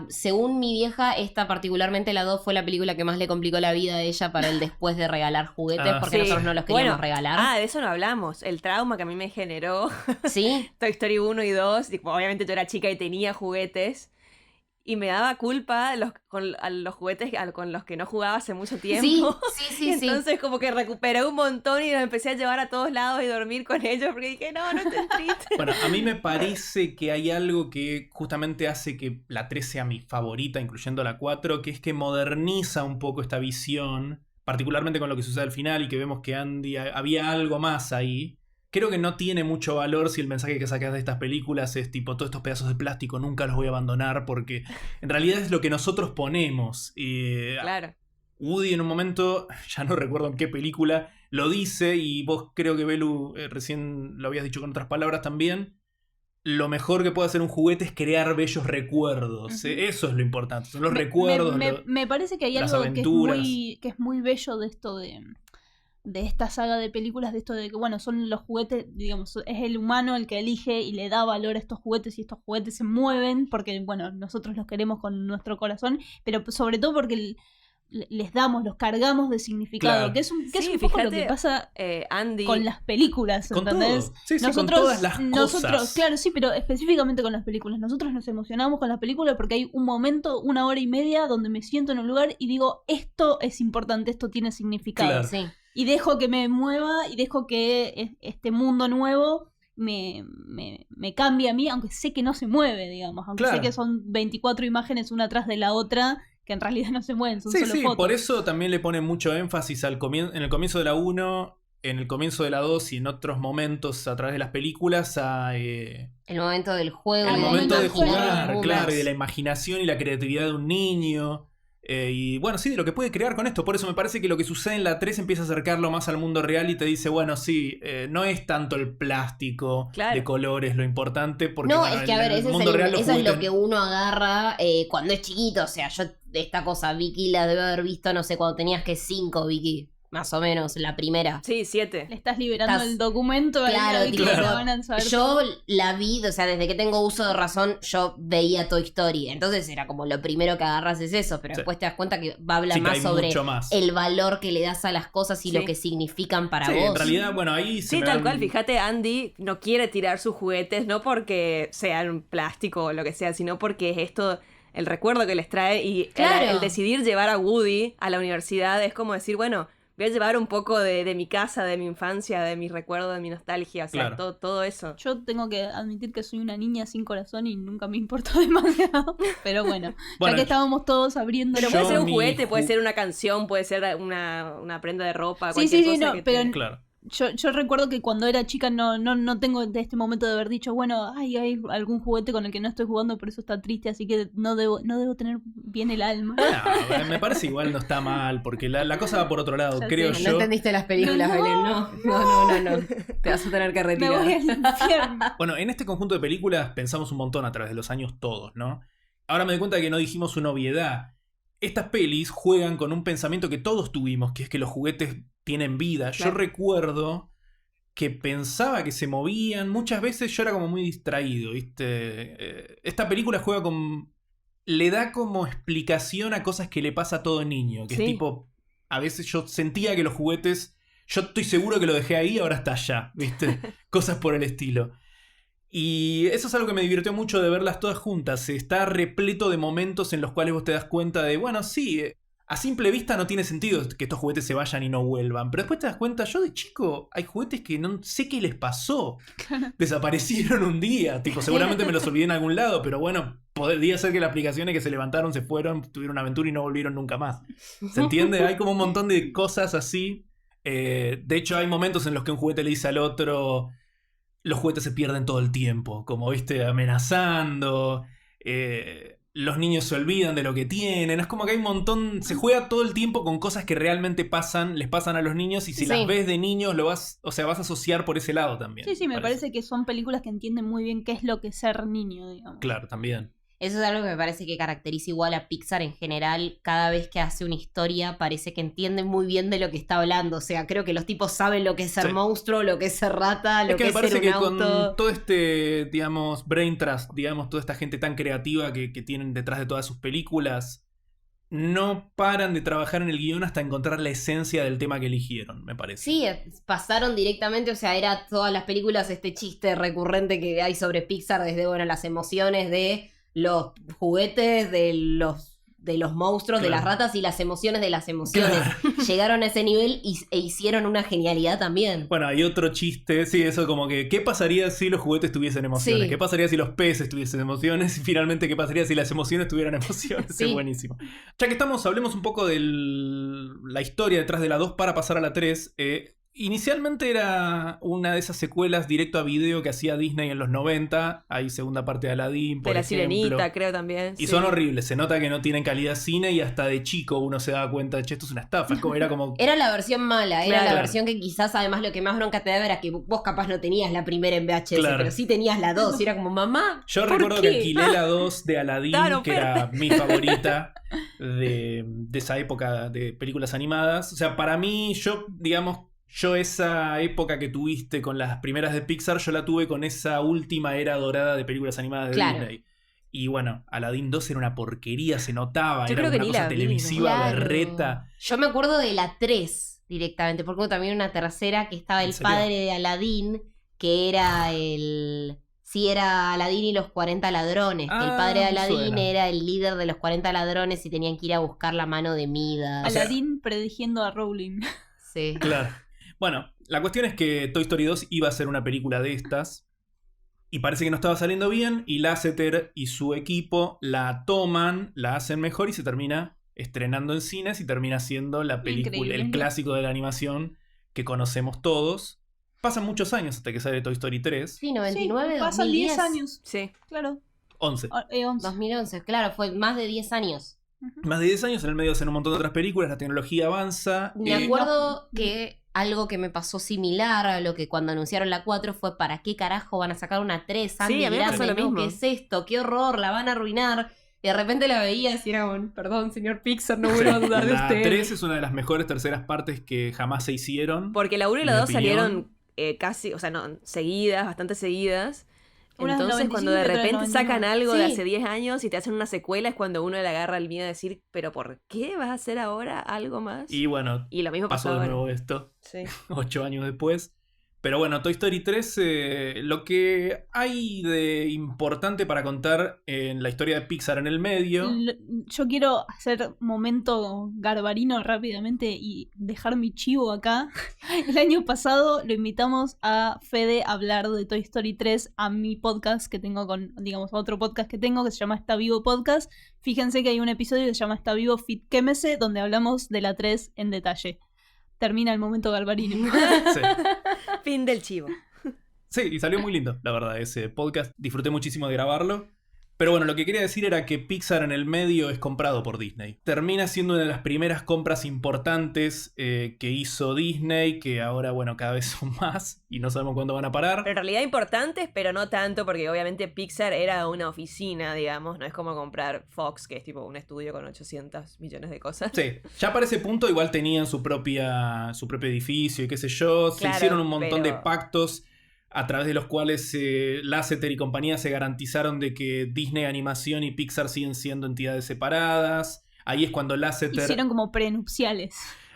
según mi vieja, esta particularmente la 2 fue la película que más le complicó la vida a ella para el después de regalar juguetes, Ah, porque sí. nosotros no los queríamos Bueno, regalar. de eso no hablamos. El trauma que a mí me generó ¿Sí? Toy Story 1 y 2. Tipo, obviamente yo era chica y tenía juguetes. Y me daba culpa a los juguetes con los que no jugaba hace mucho tiempo. Sí. Entonces como que recuperé un montón y los empecé a llevar a todos lados y dormir con ellos porque dije, no estoy triste. Bueno, a mí me parece que hay algo que justamente hace que la 3 sea mi favorita, incluyendo la 4, que es que moderniza un poco esta visión, particularmente con lo que sucede al final y que vemos que Andy había algo más ahí. Creo que no tiene mucho valor si el mensaje que sacas de estas películas es tipo, todos estos pedazos de plástico nunca los voy a abandonar, porque en realidad es lo que nosotros ponemos. Claro. Woody en un momento, ya no recuerdo en qué película, lo dice, y vos creo que Belu recién lo habías dicho con otras palabras también. Lo mejor que puede hacer un juguete es crear bellos recuerdos. Ujú. Eso es lo importante, son los recuerdos. Me parece que hay las algo aventuras. que es muy bello de esto de esta saga de películas, de esto de que, bueno, son los juguetes, digamos, es el humano el que elige y le da valor a estos juguetes y estos juguetes se mueven porque, bueno, nosotros los queremos con nuestro corazón, pero sobre todo porque les damos, los cargamos de significado, Claro. que es un Sí, poco lo fíjate, que pasa Andy. con las películas, Con ¿entendés? todo. Sí, con todas las cosas. Claro, sí, pero específicamente con las películas. Nosotros nos emocionamos con las películas porque hay un momento, 1 hora y media, donde me siento en un lugar y digo, esto es importante, esto tiene significado. Claro. Sí. Y dejo que me mueva y dejo que este mundo nuevo me cambie a mí, aunque sé que no se mueve, digamos. Aunque Claro. sé que son 24 imágenes una atrás de la otra, que en realidad no se mueven, son Sí, solo sí, fotos. por eso también le pone mucho énfasis en el comienzo de la 1, en el comienzo de la 2 y en otros momentos a través de las películas a El momento del juego. el El momento de momento del jugar, juego. claro, y de la imaginación y la creatividad de un niño. Y bueno, sí, de lo que puede crear con esto. Por eso me parece que lo que sucede en la 3 empieza a acercarlo más al mundo real y te dice, bueno, sí, no es tanto el plástico Claro. de colores lo importante, porque No, bueno, es que a ver, en el ese es, mundo real los eso es lo juguetes- que uno agarra cuando es chiquito. O sea, yo esta cosa, Vicky la debe haber visto, no sé, cuando tenías que 5, Vicky, más o menos, la primera. Sí, 7. Le estás liberando Estás- el documento ahí, Claro, ahí que claro. lo van a saber Yo todo. la vi, o sea, desde que tengo uso de razón, yo veía Toy Story. Entonces era como lo primero que agarras es eso, pero Sí. después te das cuenta que va a hablar Sí, que más hay sobre mucho más. el valor que le das a las cosas y Sí. lo que significan para Sí, vos. en realidad, bueno, ahí se Sí, me tal van- cual. Fíjate, Andy no quiere tirar sus juguetes, no porque sean plástico o lo que sea, sino porque es esto, el recuerdo que les trae y Claro. el decidir llevar a Woody a la universidad es como decir, bueno, voy a llevar un poco de mi casa, de mi infancia, de mis recuerdos, de mi nostalgia, o sea, Claro. todo eso. Yo tengo que admitir que soy una niña sin corazón y nunca me importó demasiado. Pero bueno, Bueno, ya que estábamos todos abriendo... Pero Yo puede ser un mi juguete, puede ju- ser una canción, puede ser una prenda de ropa, Sí, cualquier sí, sí, cosa no, que pero te- Claro. Yo recuerdo que cuando era chica no tengo de este momento de haber dicho, bueno, hay algún juguete con el que no estoy jugando, por eso está triste, así que no debo tener bien el alma. No, me parece igual no está mal, porque la cosa va por otro lado, Ya creo sé, yo. No entendiste las películas, No. Belén, no. Te vas a tener que Me retirar. voy al infierno. Bueno, en este conjunto de películas pensamos un montón a través de los años todos, ¿no? Ahora me doy cuenta de que no dijimos una obviedad. Estas pelis juegan con un pensamiento que todos tuvimos, que es que los juguetes tienen vida. Yo Claro. recuerdo que pensaba que se movían. Muchas veces yo era como muy distraído, ¿viste? Esta película juega con... Le da como explicación a cosas que le pasa a todo niño. Que Sí. es tipo... A veces yo sentía que los juguetes... Yo estoy seguro que lo dejé ahí, ahora está allá, ¿viste? Cosas por el estilo. Y eso es algo que me divirtió mucho de verlas todas juntas. Está repleto de momentos en los cuales vos te das cuenta de, bueno, sí, a simple vista no tiene sentido que estos juguetes se vayan y no vuelvan. Pero después te das cuenta, yo de chico, hay juguetes que no sé qué les pasó. Desaparecieron un día. Tipo, seguramente me los olvidé en algún lado, pero bueno, podría ser que las aplicaciones que se levantaron, se fueron, tuvieron una aventura y no volvieron nunca más. ¿Se entiende? Hay como un montón de cosas así. De hecho, hay momentos en los que un juguete le dice al otro... Los juguetes se pierden todo el tiempo, como viste, amenazando. Los niños se olvidan de lo que tienen. Es como que hay un montón. Se juega todo el tiempo con cosas que realmente les pasan a los niños. Y si las ves de niños, vas a asociar por ese lado también. Sí, me parece que son películas que entienden muy bien qué es lo que es ser niño, digamos. Claro, también. Eso es algo que me parece que caracteriza igual a Pixar en general. Cada vez que hace una historia parece que entiende muy bien de lo que está hablando. O sea, creo que los tipos saben lo que es ser monstruo, lo que es ser rata, lo que es ser un auto. Con todo este, digamos, brain trust, digamos, toda esta gente tan creativa que tienen detrás de todas sus películas, no paran de trabajar en el guión hasta encontrar la esencia del tema que eligieron, me parece. Sí, pasaron directamente, o sea, era todas las películas este chiste recurrente que hay sobre Pixar desde, bueno, las emociones de... los juguetes de los monstruos, de las ratas y las emociones de las emociones. Llegaron a ese nivel e hicieron una genialidad también. Bueno, hay otro chiste, sí, eso como que ¿qué pasaría si los juguetes tuviesen emociones? Sí. ¿Qué pasaría si los peces tuviesen emociones? Y finalmente, ¿qué pasaría si las emociones tuvieran emociones? Sí. Es buenísimo. Ya que estamos, hablemos un poco de la historia detrás de la 2 para pasar a la 3. Inicialmente era una de esas secuelas directo a video que hacía Disney en los 90. Hay segunda parte de Aladdin, por De la ejemplo. Sirenita, creo también. Y son horribles. Se nota que no tienen calidad cine y hasta de chico uno se daba cuenta de, che, esto es una estafa. Era como... Era la versión mala, era Claro. la versión que quizás además lo que más bronca te daba era que vos capaz no tenías la primera en VHS, Claro. pero sí tenías la 2. Y era como, mamá, Yo ¿por recuerdo qué? que alquilé la 2 de Aladdin, Claro, que era mi favorita de esa época de películas animadas. O sea, para mí, yo esa época que tuviste con las primeras de Pixar, yo la tuve con esa última era dorada de películas animadas de Claro. Disney. Y bueno, Aladdin 2 era una porquería, se notaba, Yo era creo que una ni cosa la vi, televisiva, Claro. berreta. Yo me acuerdo de la 3 directamente, porque hubo también una tercera que estaba ¿En el serio? padre de Aladdin, que era Sí, era Aladdin y los 40 ladrones. Que el padre de me Aladdin suena. era el líder de los 40 ladrones y tenían que ir a buscar la mano de Midas. Aladdin predirigiendo a Rowling. Sí. Claro. Bueno, la cuestión es que Toy Story 2 iba a ser una película de estas. Y parece que no estaba saliendo bien. Y Lasseter y su equipo la toman, la hacen mejor y se termina estrenando en cines. Y termina siendo la película, Increíble. el clásico de la animación que conocemos todos. Pasan muchos años hasta que sale Toy Story 3. Sí, 99, Sí, pasan 2010. 10 años. Sí. Claro. 11. 11. 2011, claro, fue más de 10 años. Más de 10 años, en el medio hacen un montón de otras películas, la tecnología avanza. Me acuerdo que algo que me pasó similar a lo que cuando anunciaron la 4 fue ¿para qué carajo van a sacar una 3? Andy Sí, a mí me pasó grande, lo ¿no? mismo. ¿Qué es esto? ¡Qué horror! La van a arruinar. Y de repente la veías y era un, perdón, señor Pixar, no vuelvo a dudar de La usted. 3 es una de las mejores terceras partes que jamás se hicieron. Porque la 1 y la Mi 2 opinión. salieron casi, o sea, no, seguidas, bastante seguidas. Unas del Entonces, 95 cuando de y otra del repente 99. sacan algo de Sí. hace 10 años y te hacen una secuela, es cuando uno le agarra el miedo de decir, ¿pero por qué vas a hacer ahora algo más? Y bueno, Y lo mismo pasó pasó de ahora. nuevo esto, Sí. 8 años después. Pero bueno, Toy Story 3, lo que hay de importante para contar en la historia de Pixar en el medio. Yo quiero hacer momento garbarino rápidamente y dejar mi chivo acá. El año pasado lo invitamos a Fede a hablar de Toy Story 3 a mi podcast que tengo digamos, a otro podcast que tengo que se llama Está Vivo Podcast. Fíjense que hay un episodio que se llama Está Vivo Fit Quémese, donde hablamos de la 3 en detalle. Termina el momento garbarino. Sí. Fin del chivo. Sí, y salió muy lindo, la verdad, ese podcast. Disfruté muchísimo de grabarlo. Pero bueno, lo que quería decir era que Pixar en el medio es comprado por Disney. Termina siendo una de las primeras compras importantes que hizo Disney, que ahora, bueno, cada vez son más y no sabemos cuándo van a parar. Pero en realidad importantes, pero no tanto, porque obviamente Pixar era una oficina, digamos, no es como comprar Fox, que es tipo un estudio con 800 millones de cosas. Sí, ya para ese punto igual tenían su propio edificio y qué sé yo. Se Claro, hicieron un montón pero- de pactos a través de los cuales Lasseter y compañía se garantizaron de que Disney Animación y Pixar siguen siendo entidades separadas. Ahí es cuando Lasseter... Hicieron como prenupciales.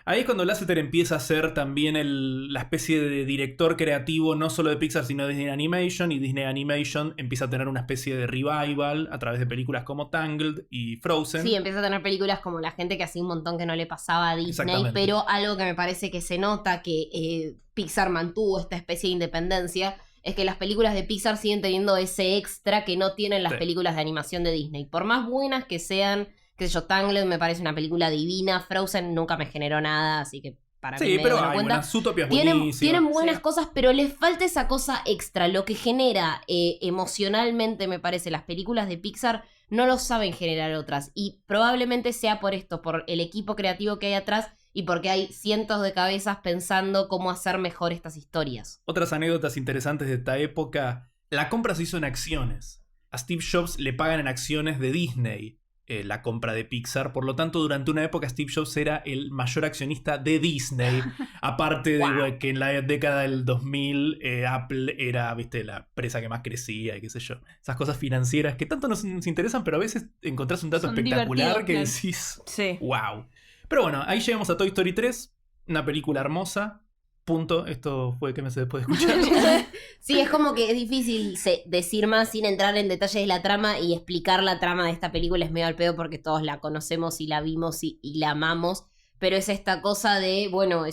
Ahí es cuando Lasseter empieza a ser también la especie de director creativo, no solo de Pixar, sino de Disney Animation. Y Disney Animation empieza a tener una especie de revival a través de películas como Tangled y Frozen. Sí, empieza a tener películas como La gente que hacía un montón que no le pasaba a Disney. Exactamente. Pero algo que me parece que se nota que Pixar mantuvo esta especie de independencia es que las películas de Pixar siguen teniendo ese extra que no tienen las Sí. películas de animación de Disney. Por más buenas que sean, qué sé yo, Tangled me parece una película divina, Frozen nunca me generó nada, así que para mí Sí, me pero doy hay cuenta. buenas Zootopia Tienen buenísimas. buenas Sí. cosas, pero les falta esa cosa extra. Lo que genera emocionalmente, me parece, las películas de Pixar no lo saben generar otras. Y probablemente sea por esto, por el equipo creativo que hay atrás y porque hay cientos de cabezas pensando cómo hacer mejor estas historias. Otras anécdotas interesantes de esta época. La compra se hizo en acciones. A Steve Jobs le pagan en acciones de Disney la compra de Pixar. Por lo tanto, durante una época Steve Jobs era el mayor accionista de Disney. Aparte de Wow. que en la década del 2000 Apple era, viste, la empresa que más crecía y qué sé yo. Esas cosas financieras que tanto nos interesan, pero a veces encontrás un dato Son espectacular divertidos, que claro. decís, Sí. wow. Pero bueno, ahí llegamos a Toy Story 3. Una película hermosa. Punto. Esto fue que me se después de escuchar. Sí, es como que es difícil decir más sin entrar en detalles de la trama y explicar la trama de esta película es medio al pedo porque todos la conocemos y la vimos y la amamos. Pero es esta cosa de, bueno,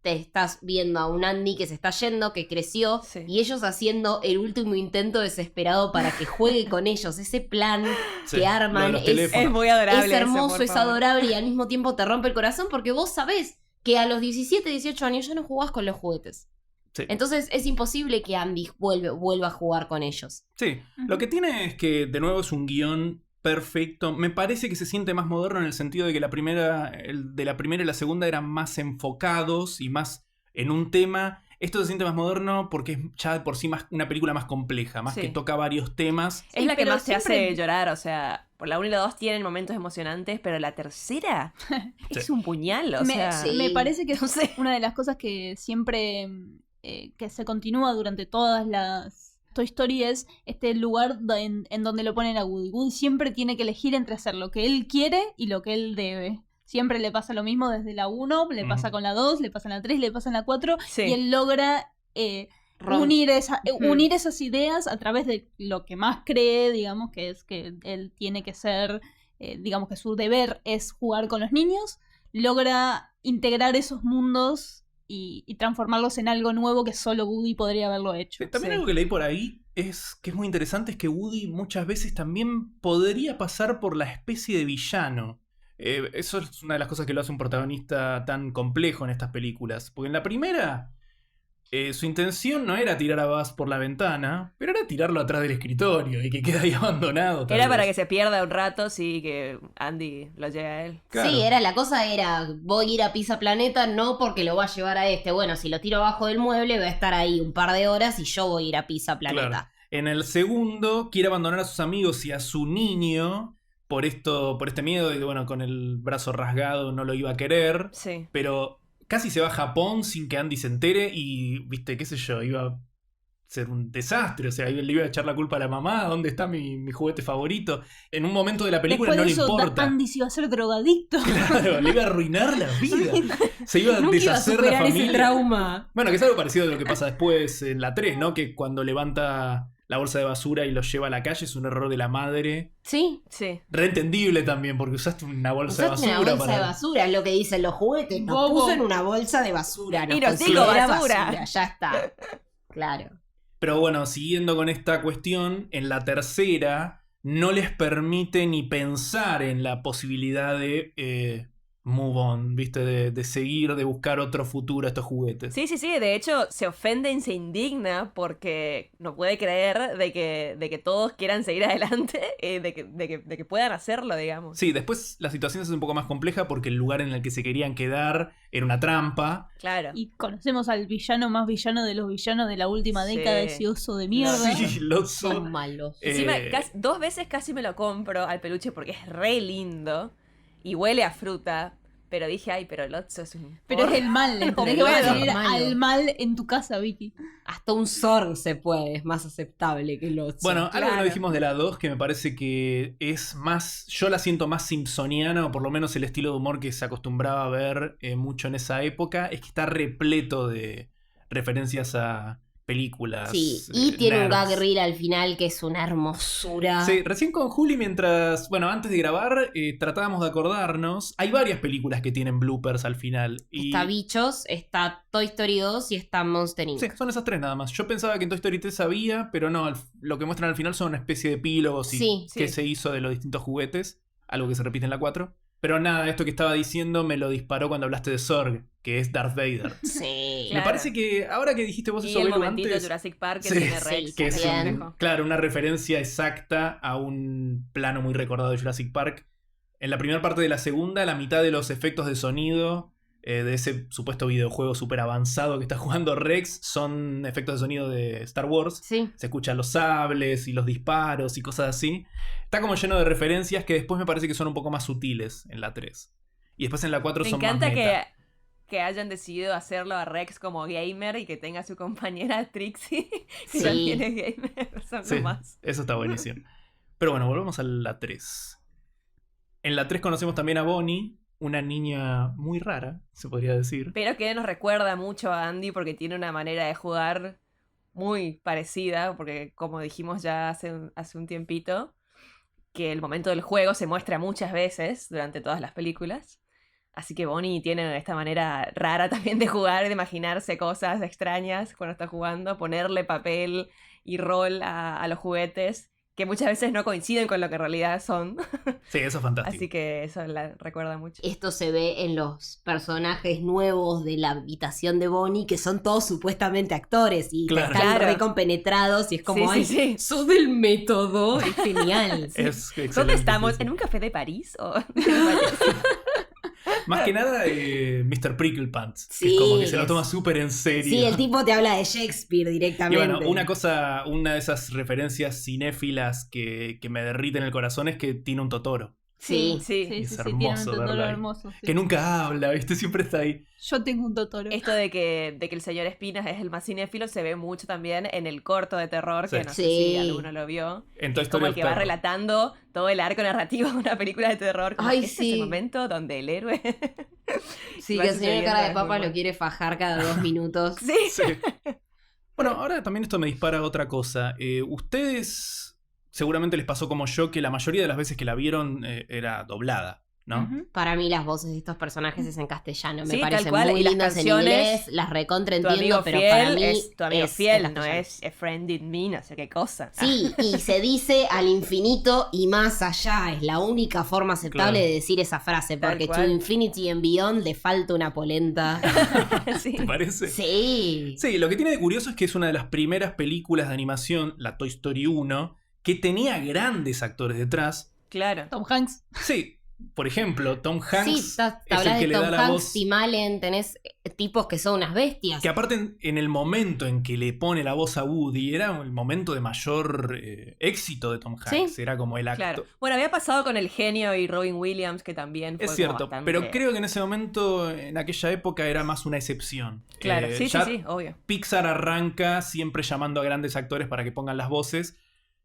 te estás viendo a un Andy que se está yendo, que creció, Sí. y ellos haciendo el último intento desesperado para que juegue con ellos. Ese plan Sí, que lo de arman los es teléfonos. Es muy adorable. es eso, hermoso, por es favor. adorable y al mismo tiempo te rompe el corazón porque vos sabés que a los 17, 18 años ya no jugás con los juguetes. Sí. Entonces es imposible que Andy vuelva a jugar con ellos. Sí, lo que tiene es que de nuevo es un guión perfecto. Me parece que se siente más moderno en el sentido de que de la primera y la segunda eran más enfocados y más en un tema. Esto se siente más moderno porque es ya de por sí más una película más compleja, más Sí. que toca varios temas. Es Sí, la que pero más te siempre- hace llorar, o sea, por la 1 y la 2 tienen momentos emocionantes, pero la tercera es un puñal, o sea... sí. Me parece que no sé. es una de las cosas que siempre que se continúa durante todas las Toy Story es este lugar en donde lo ponen a Woody. Woody siempre tiene que elegir entre hacer lo que él quiere y lo que él debe. Siempre le pasa lo mismo desde la 1, le pasa Ujú. con la 2, le pasa en la 3, le pasa en la 4 Sí. y él logra Ron. unir Ujú. unir esas ideas a través de lo que más cree, digamos, que es que él tiene que ser, digamos que su deber es jugar con los niños, logra integrar esos mundos y transformarlos en algo nuevo que solo Woody podría haberlo hecho. También Sí. algo que leí por ahí es que es muy interesante es que Woody muchas veces también podría pasar por la especie de villano. Eso es una de las cosas que lo hace un protagonista tan complejo en estas películas. Porque en la primera, su intención no era tirar a Buzz por la ventana, pero era tirarlo atrás del escritorio y que quede ahí abandonado. tal Era para que vez. se pierda un rato, sí, que Andy lo lleve a él. Claro. Sí, la cosa era, voy a ir a Pizza Planeta no porque lo va a llevar a este. Bueno, si lo tiro abajo del mueble va a estar ahí un par de horas y yo voy a ir a Pizza Planeta. Claro. En el segundo, quiere abandonar a sus amigos y a su niño por este miedo de que, bueno, con el brazo rasgado no lo iba a querer. Sí. Pero casi se va a Japón sin que Andy se entere y, viste, qué sé yo, iba a ser un desastre. O sea, le iba a echar la culpa a la mamá. ¿Dónde está mi juguete favorito? En un momento de la película Después no de le eso, importa. Andy se iba a ser drogadicto. Claro, le iba a arruinar la vida. Se iba a Nunca iba a deshacer la superar ese familia. trauma. Bueno, que es algo parecido a lo que pasa después en la 3, ¿no? Que cuando levanta la bolsa de basura y lo lleva a la calle es un error de la madre. Sí. Sí. Reentendible también, porque usaste una bolsa Usaste de una basura bolsa de basura, es lo que dicen los juguetes. Nos Bobo. puso en una bolsa de basura. Y nos dijo considera basura. Ya está. Claro. Pero bueno, siguiendo con esta cuestión, en la tercera no les permite ni pensar en la posibilidad de move on, ¿viste? De seguir, de buscar otro futuro a estos juguetes. Sí, de hecho se ofende y se indigna porque no puede creer de que todos quieran seguir adelante, de que puedan hacerlo, digamos. Sí, después la situación es un poco más compleja porque el lugar en el que se querían quedar era una trampa. Claro. Y conocemos al villano más villano de los villanos de la última Sí. década, ese oso de mierda. Sí, Lotso. Son malos. Encima, Eh, 2 veces casi me lo compro al peluche porque es re lindo y huele a fruta, pero dije, ay, pero Lotso es un... Pero es porro. el mal, le tenés que Bueno, conseguir malo. al mal en tu casa, Vicky. Hasta un Zorg se puede, es más aceptable que el otro. Bueno, algo que no Claro. dijimos de la 2 que me parece que es más. Yo la siento más simpsoniana, o por lo menos el estilo de humor que se acostumbraba a ver mucho en esa época, es que está repleto de referencias a películas. Sí, y tiene un nerds. gag reel al final que es una hermosura. Sí, recién con Juli, mientras. Bueno, antes de grabar, tratábamos de acordarnos. Hay varias películas que tienen bloopers al final. Y... Está Bichos, está Toy Story 2 y está Monster Inc. Sí, son esas tres nada más. Yo pensaba que en Toy Story 3 había, pero no, lo que muestran al final son una especie de epílogos y Sí, qué sí. se hizo de los distintos juguetes, algo que se repite en la 4. Pero nada, esto que estaba diciendo me lo disparó cuando hablaste de Zorg, que es Darth Vader. Sí. Claro. Me parece que ahora que dijiste vos Y eso, el Belu, momentito de antes, Jurassic Park que Sí, tiene sí, Rex. que es También. claro, una referencia exacta a un plano muy recordado de Jurassic Park. En la primera parte de la segunda, la mitad de los efectos de sonido de ese supuesto videojuego súper avanzado que está jugando Rex son efectos de sonido de Star Wars. Sí. Se escuchan los sables y los disparos y cosas así. Está como lleno de referencias que después me parece que son un poco más sutiles en la 3. Y después en la 4 Me son encanta más meta. que hayan decidido hacerlo a Rex como gamer y que tenga su compañera Trixie, que Sí. también es gamer. Son Sí, lo más. eso está buenísimo. Pero bueno, volvemos a la 3. En la 3 conocemos también a Bonnie, una niña muy rara, se podría decir. Pero que nos recuerda mucho a Andy porque tiene una manera de jugar muy parecida, porque como dijimos ya hace un tiempito, que el momento del juego se muestra muchas veces durante todas las películas. Así que Bonnie tiene esta manera rara también de jugar, de imaginarse cosas extrañas cuando está jugando, ponerle papel y rol a los juguetes, que muchas veces no coinciden con lo que en realidad son. Sí, eso es fantástico. Así que eso la recuerda mucho. Esto se ve en los personajes nuevos de la habitación de Bonnie, que son todos supuestamente actores y que Claro. están Claro. recompenetrados y es como, Sí, ay, sí, sí. sos del método, es genial. Es excelente, ¿Dónde estamos? sí, sí. ¿En un café de París? ¿O... Más que nada, Mr. Prickle Pants. Que Sí, es como que se lo es- toma súper en serio. Sí, el tipo te habla de Shakespeare Y directamente. bueno, una de esas referencias cinéfilas que me derriten el corazón es que tiene un Totoro. Sí. sí. Sí, Es sí, sí, tiene un hermoso Totoro verlo ahí. hermoso. sí. Que nunca habla, ¿viste? Siempre está ahí. Yo tengo un Totoro. Esto de que el señor Espinas es el más cinéfilo se ve mucho también en el corto de terror, que Sí. no sé Sí. si alguno lo vio. En Toy Es como Story el que va Perro. relatando todo el arco narrativo de una película de terror. Como, Ay, este sí. es el momento donde el héroe... Sí, va que el señor sucediendo, cara de es muy papa bueno. lo quiere fajar cada 2 minutos. Sí. Sí. Bueno, ahora también esto me dispara otra cosa. Ustedes seguramente les pasó como yo que la mayoría de las veces que la vieron era doblada, ¿no? Ujú. Para mí las voces de estos personajes es en castellano. Me Sí, tal parecen cual, muy y las lindas en canciones, inglés, las recontra Tu entiendo, amigo pero fiel para mí es tu amigo es fiel, en no castellano. es a friend in me, no sé qué cosa. Sí, y se dice al infinito y más allá. Es la única forma aceptable Claro. de decir esa frase, Tal porque to cual. infinity and beyond le falta una polenta. Sí. ¿Te parece? Sí. Sí, lo que tiene de curioso es que es una de las primeras películas de animación, la Toy Story 1, que tenía grandes actores detrás. Claro. Tom Hanks. Sí, por ejemplo, Tom Hanks Sí, te es el hablas que de le Tom da la Hanks, voz. Tim Allen, tenés tipos que son unas bestias. Que aparte en el momento en que le pone la voz a Woody, era el momento de mayor éxito de Tom Hanks. Sí. Era como el acto. Claro. Bueno, había pasado con el genio y Robin Williams, que también fue Es como cierto, bastante- pero creo que en ese momento, en aquella época, era más una excepción. Claro, sí, ya sí, obvio. Pixar arranca siempre llamando a grandes actores para que pongan las voces.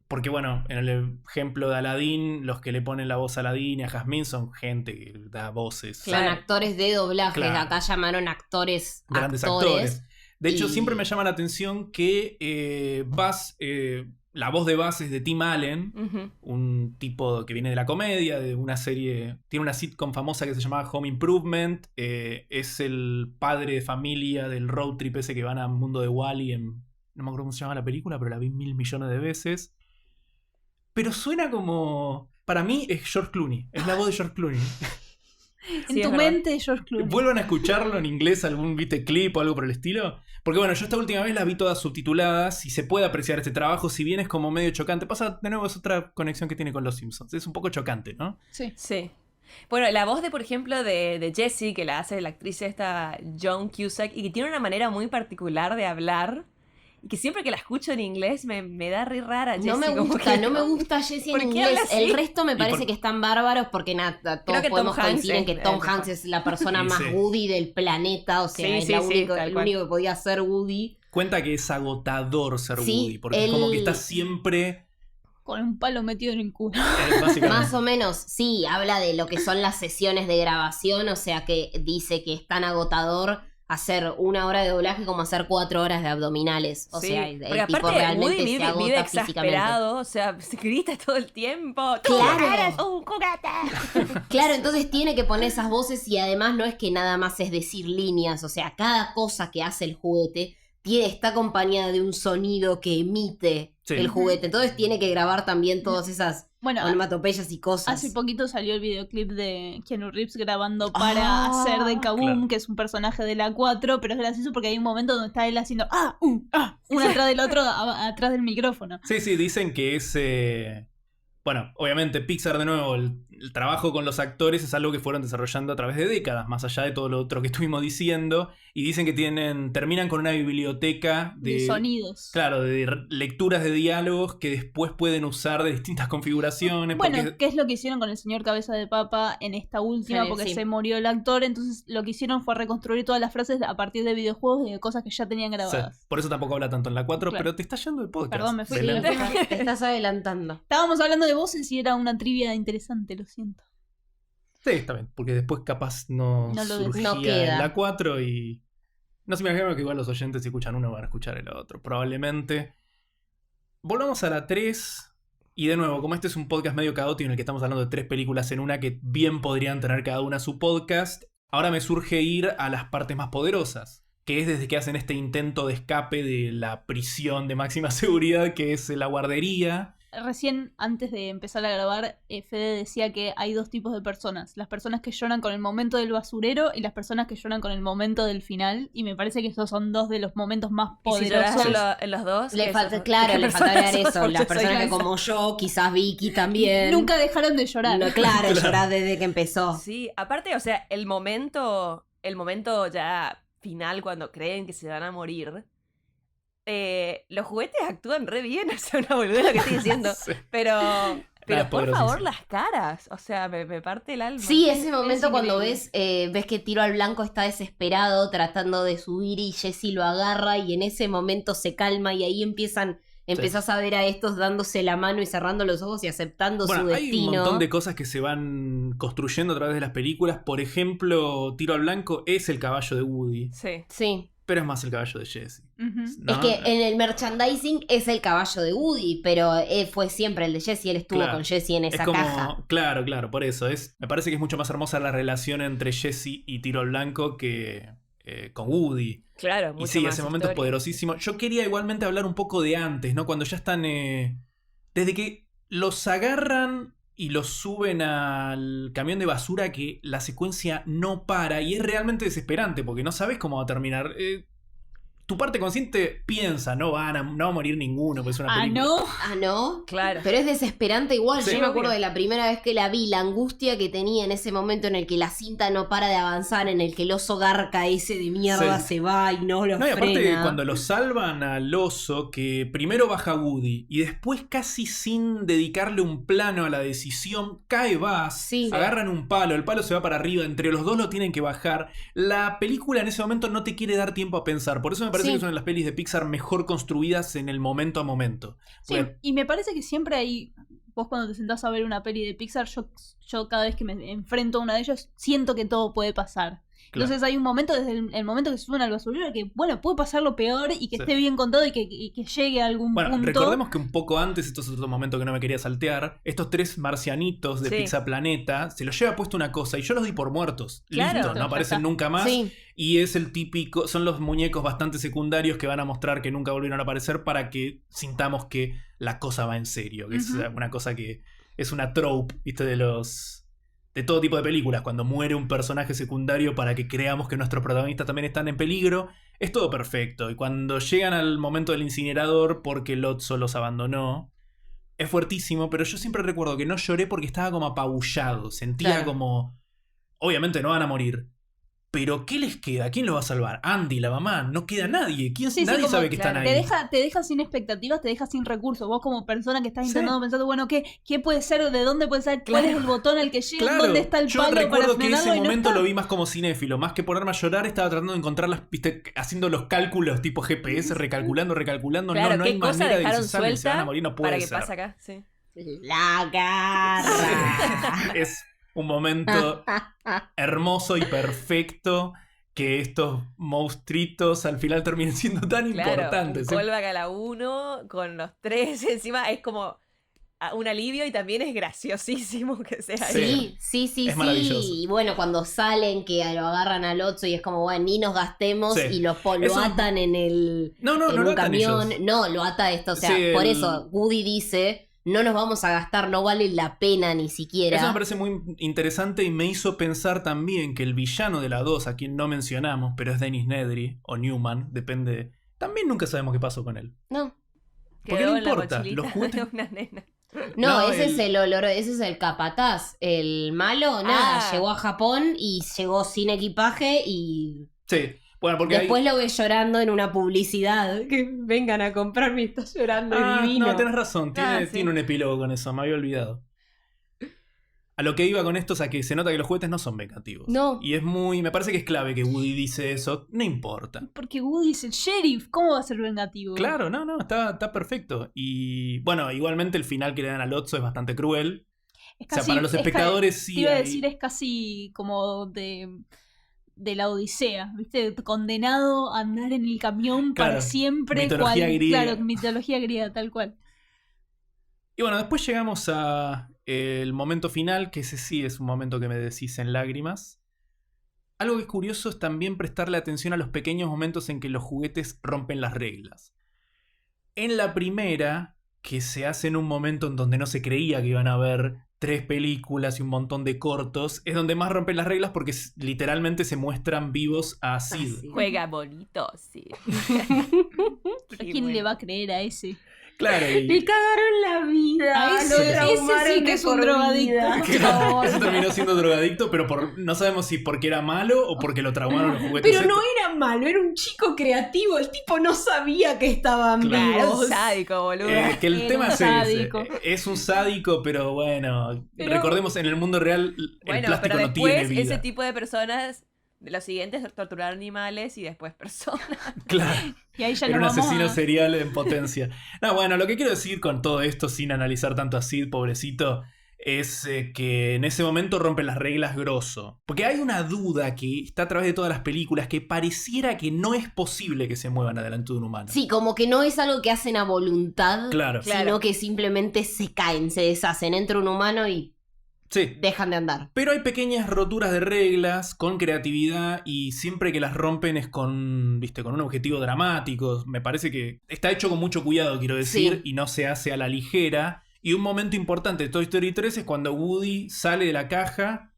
Porque, bueno, en el ejemplo de Aladdin, los que le ponen la voz a Aladdin y a Jasmine son gente que da voces. Son Claro. actores de doblaje. Claro. Acá llamaron actores Grandes actores. actores. De hecho, Y- siempre me llama la atención que Buzz, la voz de Buzz es de Tim Allen, Ujú. un tipo que viene de la comedia, de una serie, tiene una sitcom famosa que se llamaba Home Improvement, es el padre de familia del road trip ese que van al mundo de Wall-E en, no me acuerdo cómo se llama la película, pero la vi 1.000 millones de veces. Pero suena como, para mí es George Clooney, es la voz de George Clooney. En Sí, es tu verdad. mente, George Clooney. Vuelvan a escucharlo en inglés, algún clip o algo por el estilo. Porque bueno, yo esta última vez las vi todas subtituladas y se puede apreciar este trabajo, si bien es como medio chocante. Pasa, de nuevo, es otra conexión que tiene con Los Simpsons. Es un poco chocante, ¿no? Sí. Sí. Bueno, la voz de, por ejemplo, de Jessie, que la hace la actriz esta Joan Cusack, y que tiene una manera muy particular de hablar, y que siempre que la escucho en inglés me da re rara Jessie. No me como gusta, que no me gusta Jessie en ¿Por qué inglés. habla así? El resto me parece por- que están bárbaros porque nada, todos que podemos Tom Hanks coincidir en que es Tom el mejor. Hanks es la persona Sí, más sí. Woody del planeta, o sea, Sí, es sí, la sí, único, tal el cual. único que podía ser Woody. Cuenta que es agotador ser Sí, Woody, porque es como que él- está siempre... Con un palo metido en el culo. básicamente. Más o menos, sí, habla de lo que son las sesiones de grabación, o sea que dice que es tan agotador hacer 1 hora de doblaje como hacer 4 horas de abdominales. O Sí, sea, el porque tipo aparte realmente Woody se vive agota físicamente. exasperado, o sea, se grita todo el tiempo. ¡Tú Claro. eres un juguete! Claro, entonces tiene que poner esas voces y además no es que nada más es decir líneas, o sea, cada cosa que hace el juguete está acompañada de un sonido que emite Sí. el juguete. Entonces tiene que grabar también todas esas Bueno, onomatopeyas y cosas. hace poquito salió el videoclip de Keanu Reeves grabando para hacer de Kaboom, Claro. que es un personaje de la 4, pero es gracioso porque hay un momento donde está él haciendo uno atrás del otro, atrás del micrófono. Sí, sí, dicen que es... Bueno, obviamente Pixar de nuevo, el trabajo con los actores es algo que fueron desarrollando a través de décadas, más allá de todo lo otro que estuvimos diciendo, y dicen que terminan con una biblioteca De sonidos. Claro, de lecturas de diálogos que después pueden usar de distintas configuraciones. Bueno, porque... ¿qué es lo que hicieron con el señor Cabeza de Papa en esta última? Sí, Porque sí. se murió el actor, entonces lo que hicieron fue reconstruir todas las frases a partir de videojuegos y de cosas que ya tenían Sí, grabadas. por eso tampoco habla tanto en la 4, Claro. pero te está yendo el podcast. Perdón, me fui. Belén. Te estás adelantando. Estábamos hablando de voces y era una trivia interesante, lo siento. Sí, está bien, porque después capaz no, No lo- surgía no queda. en la 4 y... No se me imagino que igual los oyentes si escuchan uno van a escuchar el otro, probablemente. Volvamos a la 3. Y de nuevo, como este es un podcast medio caótico en el que estamos hablando de 3 películas en una que bien podrían tener cada una su podcast, ahora me surge ir a las partes más poderosas, que es desde que hacen este intento de escape de la prisión de máxima seguridad que es la guardería. Recién, antes de empezar a grabar, Fede decía que hay 2 tipos de personas. Las personas que lloran con el momento del basurero y las personas que lloran con el momento del final. Y me parece que esos son 2 de los momentos más Y si lloras poderosos. en los dos. Le ¿qué falta, sos? claro, ¿Qué le falta persona agregar sos? eso. Porque Las soy personas que esa. como yo, quizás Vicky también. Nunca dejaron de llorar. No, claro, llorar desde que empezó. Sí, aparte, o sea, el momento ya final cuando creen que se van a morir, los juguetes actúan re bien, o sea, una boludez lo que estoy diciendo, Sí. pero es por favor poderosísimo. las caras, o sea, me parte el alma. Sí, Es- ese es momento cuando increíble. ves que Tiro al Blanco está desesperado tratando de subir y Jessie lo agarra y en ese momento se calma y ahí empezás a ver a estos dándose la mano y cerrando los ojos y aceptando su Bueno, hay destino. un montón de cosas que se van construyendo a través de las películas. Por ejemplo, Tiro al Blanco es el caballo de Woody, Sí. Sí. pero es más el caballo de Jessie. Ujú. ¿no? Es que en el merchandising es el caballo de Woody, pero fue siempre el de Jessie, él estuvo Claro. con Jessie en Es esa como, caja. claro, por eso. Me parece que es mucho más hermosa la relación entre Jessie y Tiro al Blanco que con Woody. Claro, Y mucho sí, más ese momento es historia. poderosísimo. Yo quería igualmente hablar un poco de antes, ¿no? Cuando ya están... desde que los agarran y los suben al camión de basura, que la secuencia no para y es realmente desesperante porque no sabes cómo va a terminar. Tu parte consciente piensa, no va a morir ninguno, pues es una película. ¿no? Ah, ¿no? Claro. Pero es desesperante igual. Sí. Yo me acuerdo Obvio. de la primera vez que la vi, la angustia que tenía en ese momento en el que la cinta no para de avanzar, en el que el oso garca ese de mierda Sí. se va y no lo No, y aparte frena. cuando lo salvan al oso, que primero baja Woody y después casi sin dedicarle un plano a la decisión, cae Buzz, Sí. agarran un palo, el palo se va para arriba, entre los dos lo tienen que bajar. La película en ese momento no te quiere dar tiempo a pensar, por eso me parece Sí. que es una de las pelis de Pixar mejor construidas en el momento a momento. Sí, Porque- y me parece que siempre hay. Vos cuando te sentás a ver una peli de Pixar, yo cada vez que me enfrento a una de ellas, siento que todo puede pasar. claro. Entonces hay un momento, desde el momento que se suben al basurero, que bueno, puede pasar lo peor y que Sí. esté bien contado y que llegue a algún Bueno, punto. recordemos que un poco antes, esto es otro momento que no me quería saltear, estos 3 marcianitos de Sí. Pizza Planeta se los lleva puesto una cosa y yo los di por muertos. Claro. Listo, no Ya aparecen está. nunca más. Sí. Y es el típico, son los muñecos bastante secundarios que van a mostrar que nunca volvieron a aparecer para que sintamos que la cosa va en serio. Que es Ujú. una cosa que es una trope, ¿viste? De todo tipo de películas. Cuando muere un personaje secundario para que creamos que nuestros protagonistas también están en peligro. Es todo perfecto. Y cuando llegan al momento del incinerador porque Lotso los abandonó, es fuertísimo, pero yo siempre recuerdo que no lloré porque estaba como apabullado. Sentía Claro. como... Obviamente no van a morir. Pero ¿qué les queda? ¿Quién lo va a salvar? Andy, la mamá, no queda nadie. Sí, Nadie como, sabe que claro, están ahí. Te deja sin expectativas, te deja sin recursos. Vos como persona que estás Sí. intentando pensando, bueno, ¿qué puede ser? ¿De dónde puede ser? ¿Cuál Claro. es el botón al que llega? Claro, ¿Dónde está el yo palo para recuerdo que frenarlo? ese Y no momento está. lo vi más como cinéfilo, más que ponerme a llorar, estaba tratando de encontrar haciendo los cálculos tipo GPS, recalculando, Claro, no qué hay cosa manera de que dejaron se salven, se van a suelta morir, no puede para que ser. pase acá. Sí. La garra. Es un momento hermoso y perfecto que estos monstruitos al final terminen siendo tan Claro, importantes. un callback a la 1 con los 3 encima es como un alivio y también es graciosísimo que sea ahí. Sí. Es maravilloso. Y bueno, cuando salen, que lo agarran al Otso y es como, bueno, ni nos gastemos Sí. y lo Eso- atan en No, en no un lo atan camión. ellos. No, lo ata esto. O sea, Sí, por el- eso Woody dice, no nos vamos a gastar, no vale la pena ni siquiera. Eso me parece muy interesante y me hizo pensar también que el villano de la 2, a quien no mencionamos, pero es Dennis Nedry o Newman, depende. También nunca sabemos qué pasó con él. No, Porque Quedó no en la importa, mochilita los juguetes- de una nena. no, No, ese es el olor, ese es el capataz. El malo, nada, Ah. llegó a Japón y llegó sin equipaje y Sí, bueno, porque después lo ves llorando en una publicidad. Que vengan a comprarme, está llorando divino. No, tenés razón, Sí. tiene un epílogo con eso, me había olvidado. A lo que iba con esto es a que se nota que los juguetes no son vengativos. No. Y me parece que es clave que Woody dice eso, no importa. Porque Woody es el sheriff, ¿cómo va a ser vengativo? Claro, no, está perfecto. Y bueno, igualmente el final que le dan al Otso es bastante cruel. Es O sea, para los espectadores te sí iba a hay- decir, es casi como de la Odisea, ¿viste? Condenado a andar en el camión Claro, para siempre. mitología griega. Claro, mitología griega, tal cual. Y bueno, después llegamos a el momento final, que ese sí es un momento que me deshice en lágrimas. Algo que es curioso es también prestarle atención a los pequeños momentos en que los juguetes rompen las reglas. En la primera, que se hace en un momento en donde no se creía que iban a haber 3 películas y un montón de cortos, es donde más rompen las reglas porque literalmente se muestran vivos a Sid. sí. Juega bonito, sí. ¿A quién le va a creer a ese? Claro, y... Le cagaron la vida. A ese sí que es un drogadicto. Claro, ese terminó siendo drogadicto, pero no sabemos si porque era malo o porque lo traumaron los juguetes. Pero no era malo, era un chico creativo. El tipo no sabía que estaban Claro. Era un vivos. sádico, boludo. Que el Era tema un es ese. sádico. Es un sádico, pero bueno. Pero- recordemos, en el mundo real el Bueno, plástico pero no tiene después vida. ese tipo de personas, los siguientes torturar animales y después personas. Claro, Y ahí ya era un nos vamos asesino a... serial en potencia. No, bueno, lo que quiero decir con todo esto, sin analizar tanto a Sid, pobrecito, es que en ese momento rompen las reglas grosso. Porque hay una duda que está a través de todas las películas que pareciera que no es posible que se muevan adelante de un humano. Sí, como que no es algo que hacen a voluntad, Claro. Claro. sino que simplemente se caen, se deshacen. Entra un humano y Sí. dejan de andar. Pero hay pequeñas roturas de reglas con creatividad y siempre que las rompen es con, viste, con un objetivo dramático. Me parece que está hecho con mucho cuidado, quiero decir, Sí. y no se hace a la ligera. Y un momento importante de Toy Story 3 es cuando Woody sale de la caja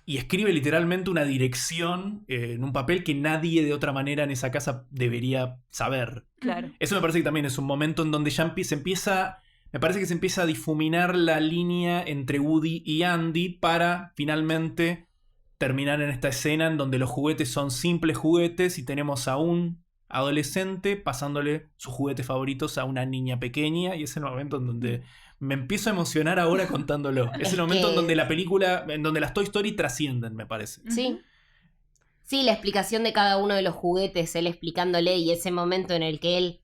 y escribe literalmente una dirección en un papel que nadie de otra manera en esa casa debería saber. Claro. Eso me parece que también es un momento en donde ya se empieza... Me parece que se empieza a difuminar la línea entre Woody y Andy para finalmente terminar en esta escena en donde los juguetes son simples juguetes y tenemos a un adolescente pasándole sus juguetes favoritos a una niña pequeña y es el momento en donde me empiezo a emocionar ahora contándolo. Es el momento en donde la película, en donde las Toy Story trascienden, me parece. Sí. Sí, la explicación de cada uno de los juguetes, él explicándole y ese momento en el que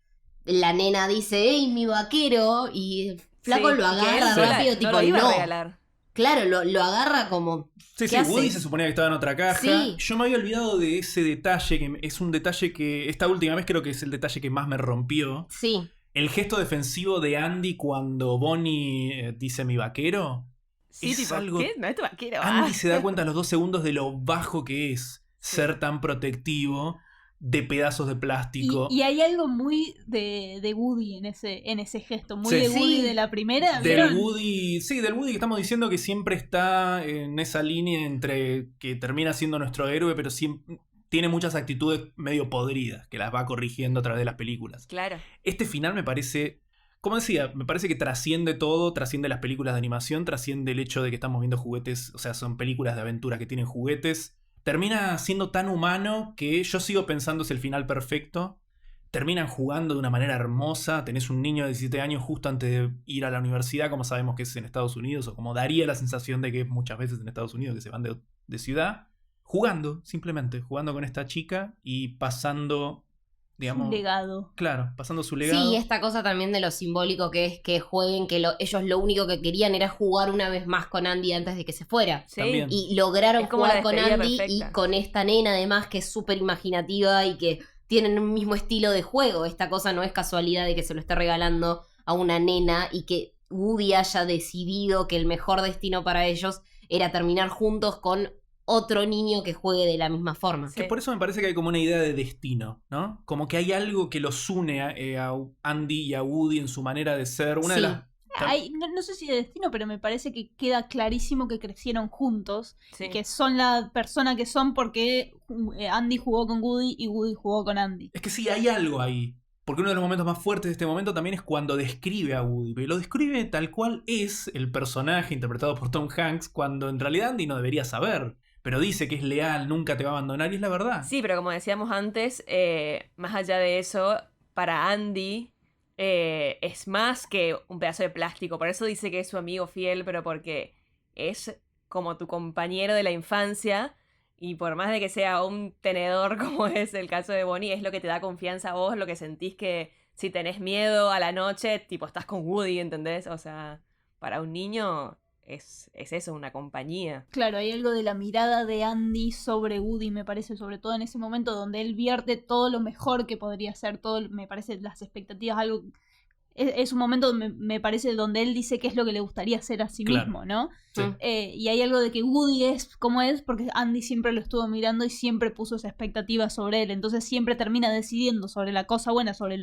la nena dice, ¡ey, mi vaquero! Y el flaco Sí, lo que agarra él rápido, no tipo, lo iba a no. regalar. Claro, lo agarra como... Sí, ¿Qué sí, hace? Woody se suponía que estaba en otra caja. Sí. Yo me había olvidado de ese detalle, que es un detalle que esta última vez creo que es el detalle que más me rompió. Sí, El gesto defensivo de Andy cuando Bonnie dice mi vaquero. Sí, Es tipo, algo- ¿qué? No es tu vaquero. Andy ah. se da cuenta a los 2 segundos de lo bajo que es Sí. ser tan protectivo de pedazos de plástico. Y hay algo muy de Woody en ese gesto, muy Sí. de Woody Sí. de la primera. Del ¿vieron? Woody, sí, del Woody que estamos diciendo que siempre está en esa línea entre que termina siendo nuestro héroe, pero siempre tiene muchas actitudes medio podridas, que las va corrigiendo a través de las películas. Claro. Este final me parece, como decía, me parece que trasciende todo, trasciende las películas de animación, trasciende el hecho de que estamos viendo juguetes, o sea, son películas de aventura que tienen juguetes, termina siendo tan humano que yo sigo pensando es el final perfecto. Terminan jugando de una manera hermosa. Tenés un niño de 17 años justo antes de ir a la universidad, como sabemos que es en Estados Unidos, o como daría la sensación de que es muchas veces en Estados Unidos que se van de ciudad. Jugando, simplemente, jugando con esta chica y pasando, digamos... Un legado. Claro, pasando su legado. Sí, esta cosa también de lo simbólico que es que jueguen, que ellos lo único que querían era jugar una vez más con Andy antes de que se fuera. Sí. También. Y lograron Es como jugar la con despedida Andy perfecta. y con esta nena además que es súper imaginativa y que tienen un mismo estilo de juego. Esta cosa no es casualidad de que se lo esté regalando a una nena y que Woody haya decidido que el mejor destino para ellos era terminar juntos con otro niño que juegue de la misma forma. Sí. Que por eso me parece que hay como una idea de destino, ¿no? Como que hay algo que los une a Andy y a Woody en su manera de ser. Una de Sí. las... No sé si de destino, pero me parece que queda clarísimo que crecieron juntos. Sí. Y que son la persona que son porque Andy jugó con Woody y Woody jugó con Andy. Es que sí, hay algo ahí. Porque uno de los momentos más fuertes de este momento también es cuando describe a Woody. Pero lo describe tal cual es el personaje interpretado por Tom Hanks, cuando en realidad Andy no debería saber. Pero dice que es leal, nunca te va a abandonar, y es la verdad. Sí, pero como decíamos antes, más allá de eso, para Andy es más que un pedazo de plástico. Por eso dice que es su amigo fiel, pero porque es como tu compañero de la infancia. Y por más de que sea un tenedor, como es el caso de Bonnie, es lo que te da confianza a vos, lo que sentís que si tenés miedo a la noche, tipo, estás con Woody, ¿entendés? O sea, para un niño es eso, una compañía. Claro, hay algo de la mirada de Andy sobre Woody, me parece, sobre todo en ese momento donde él vierte todo lo mejor que podría ser, todo, me parece, las expectativas, algo... Es un momento, me parece, donde él dice qué es lo que le gustaría hacer a sí Claro. mismo, ¿no? Sí. Y hay algo de que Woody es como es porque Andy siempre lo estuvo mirando y siempre puso esa expectativa sobre él. Entonces siempre termina decidiendo sobre la cosa buena, sobre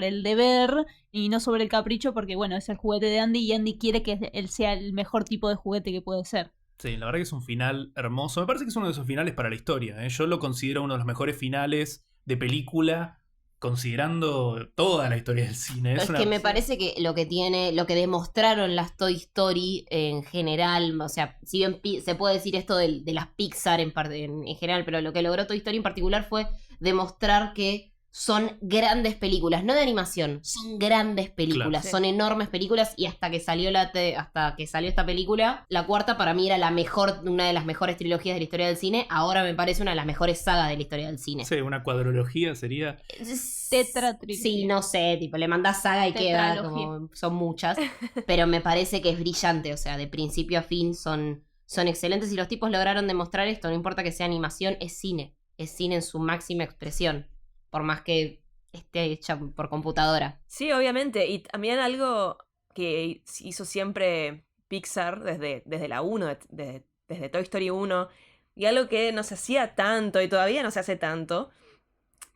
el deber y no sobre el capricho porque, bueno, es el juguete de Andy y Andy quiere que él sea el mejor tipo de juguete que puede ser. Sí, la verdad que es un final hermoso. Me parece que es uno de esos finales para la historia, ¿eh? Yo lo considero uno de los mejores finales de película, considerando toda la historia del cine. Es una- que me parece que lo que demostraron las Toy Story en general, o sea, si bien se puede decir esto de las Pixar en general, pero lo que logró Toy Story en particular fue demostrar que son grandes películas, no de animación, son grandes películas, Claro. Sí. son enormes películas y hasta que salió esta película, la cuarta para mí era una de las mejores trilogías de la historia del cine, ahora me parece una de las mejores sagas de la historia del cine. Sí, una cuadrología sería... Tetratrilogía. Sí, no sé, tipo, le mandás saga y queda Tetralogía. como, son muchas, pero me parece que es brillante, o sea, de principio a fin son excelentes y los tipos lograron demostrar esto, no importa que sea animación, es cine en su máxima expresión, por más que esté hecha por computadora. Sí, obviamente. Y también algo que hizo siempre Pixar desde la 1, desde Toy Story 1, y algo que no se hacía tanto y todavía no se hace tanto,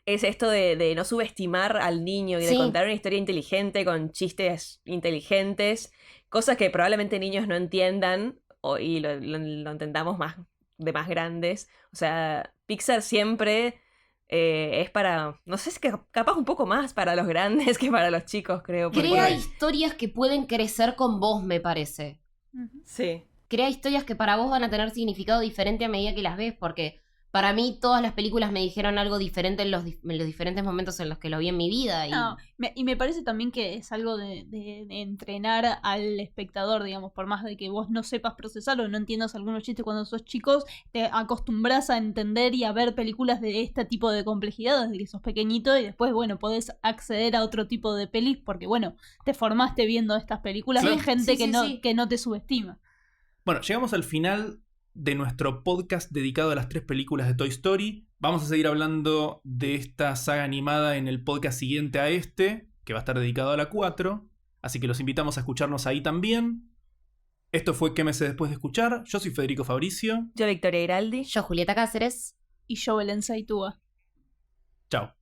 es esto de no subestimar al niño y de Sí. contar una historia inteligente con chistes inteligentes, cosas que probablemente niños no entiendan y lo entendamos de más grandes. O sea, Pixar siempre es para, no sé, es que capaz un poco más para los grandes que para los chicos, creo. porque- Crea historias que pueden crecer con vos, me parece. Ujú. Sí. Crea historias que para vos van a tener significado diferente a medida que las ves, porque para mí todas las películas me dijeron algo diferente en los diferentes momentos en los que lo vi en mi vida. Y... No, y me parece también que es algo de entrenar al espectador, digamos, por más de que vos no sepas procesar o no entiendas algunos chistes cuando sos chicos, te acostumbras a entender y a ver películas de este tipo de complejidad desde que sos pequeñito y después, bueno, podés acceder a otro tipo de pelis porque, bueno, te formaste viendo estas películas Sí, de gente sí, sí. que no te subestima. Bueno, llegamos al final de nuestro podcast dedicado a las 3 películas de Toy Story. Vamos a seguir hablando de esta saga animada en el podcast siguiente a este, que va a estar dedicado a la 4. Así que los invitamos a escucharnos ahí también. Esto fue ¿Qué me sé después de escuchar? Yo soy Federico Fabricio. Yo, Victoria Giraldi. Yo, Julieta Cáceres. Y yo, Belén Saitúa. Chao.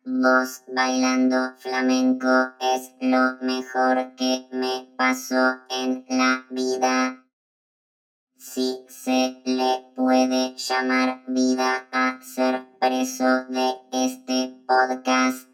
Vos bailando flamenco es lo mejor que me pasó en la vida. Si se le puede llamar vida a ser preso de este podcast.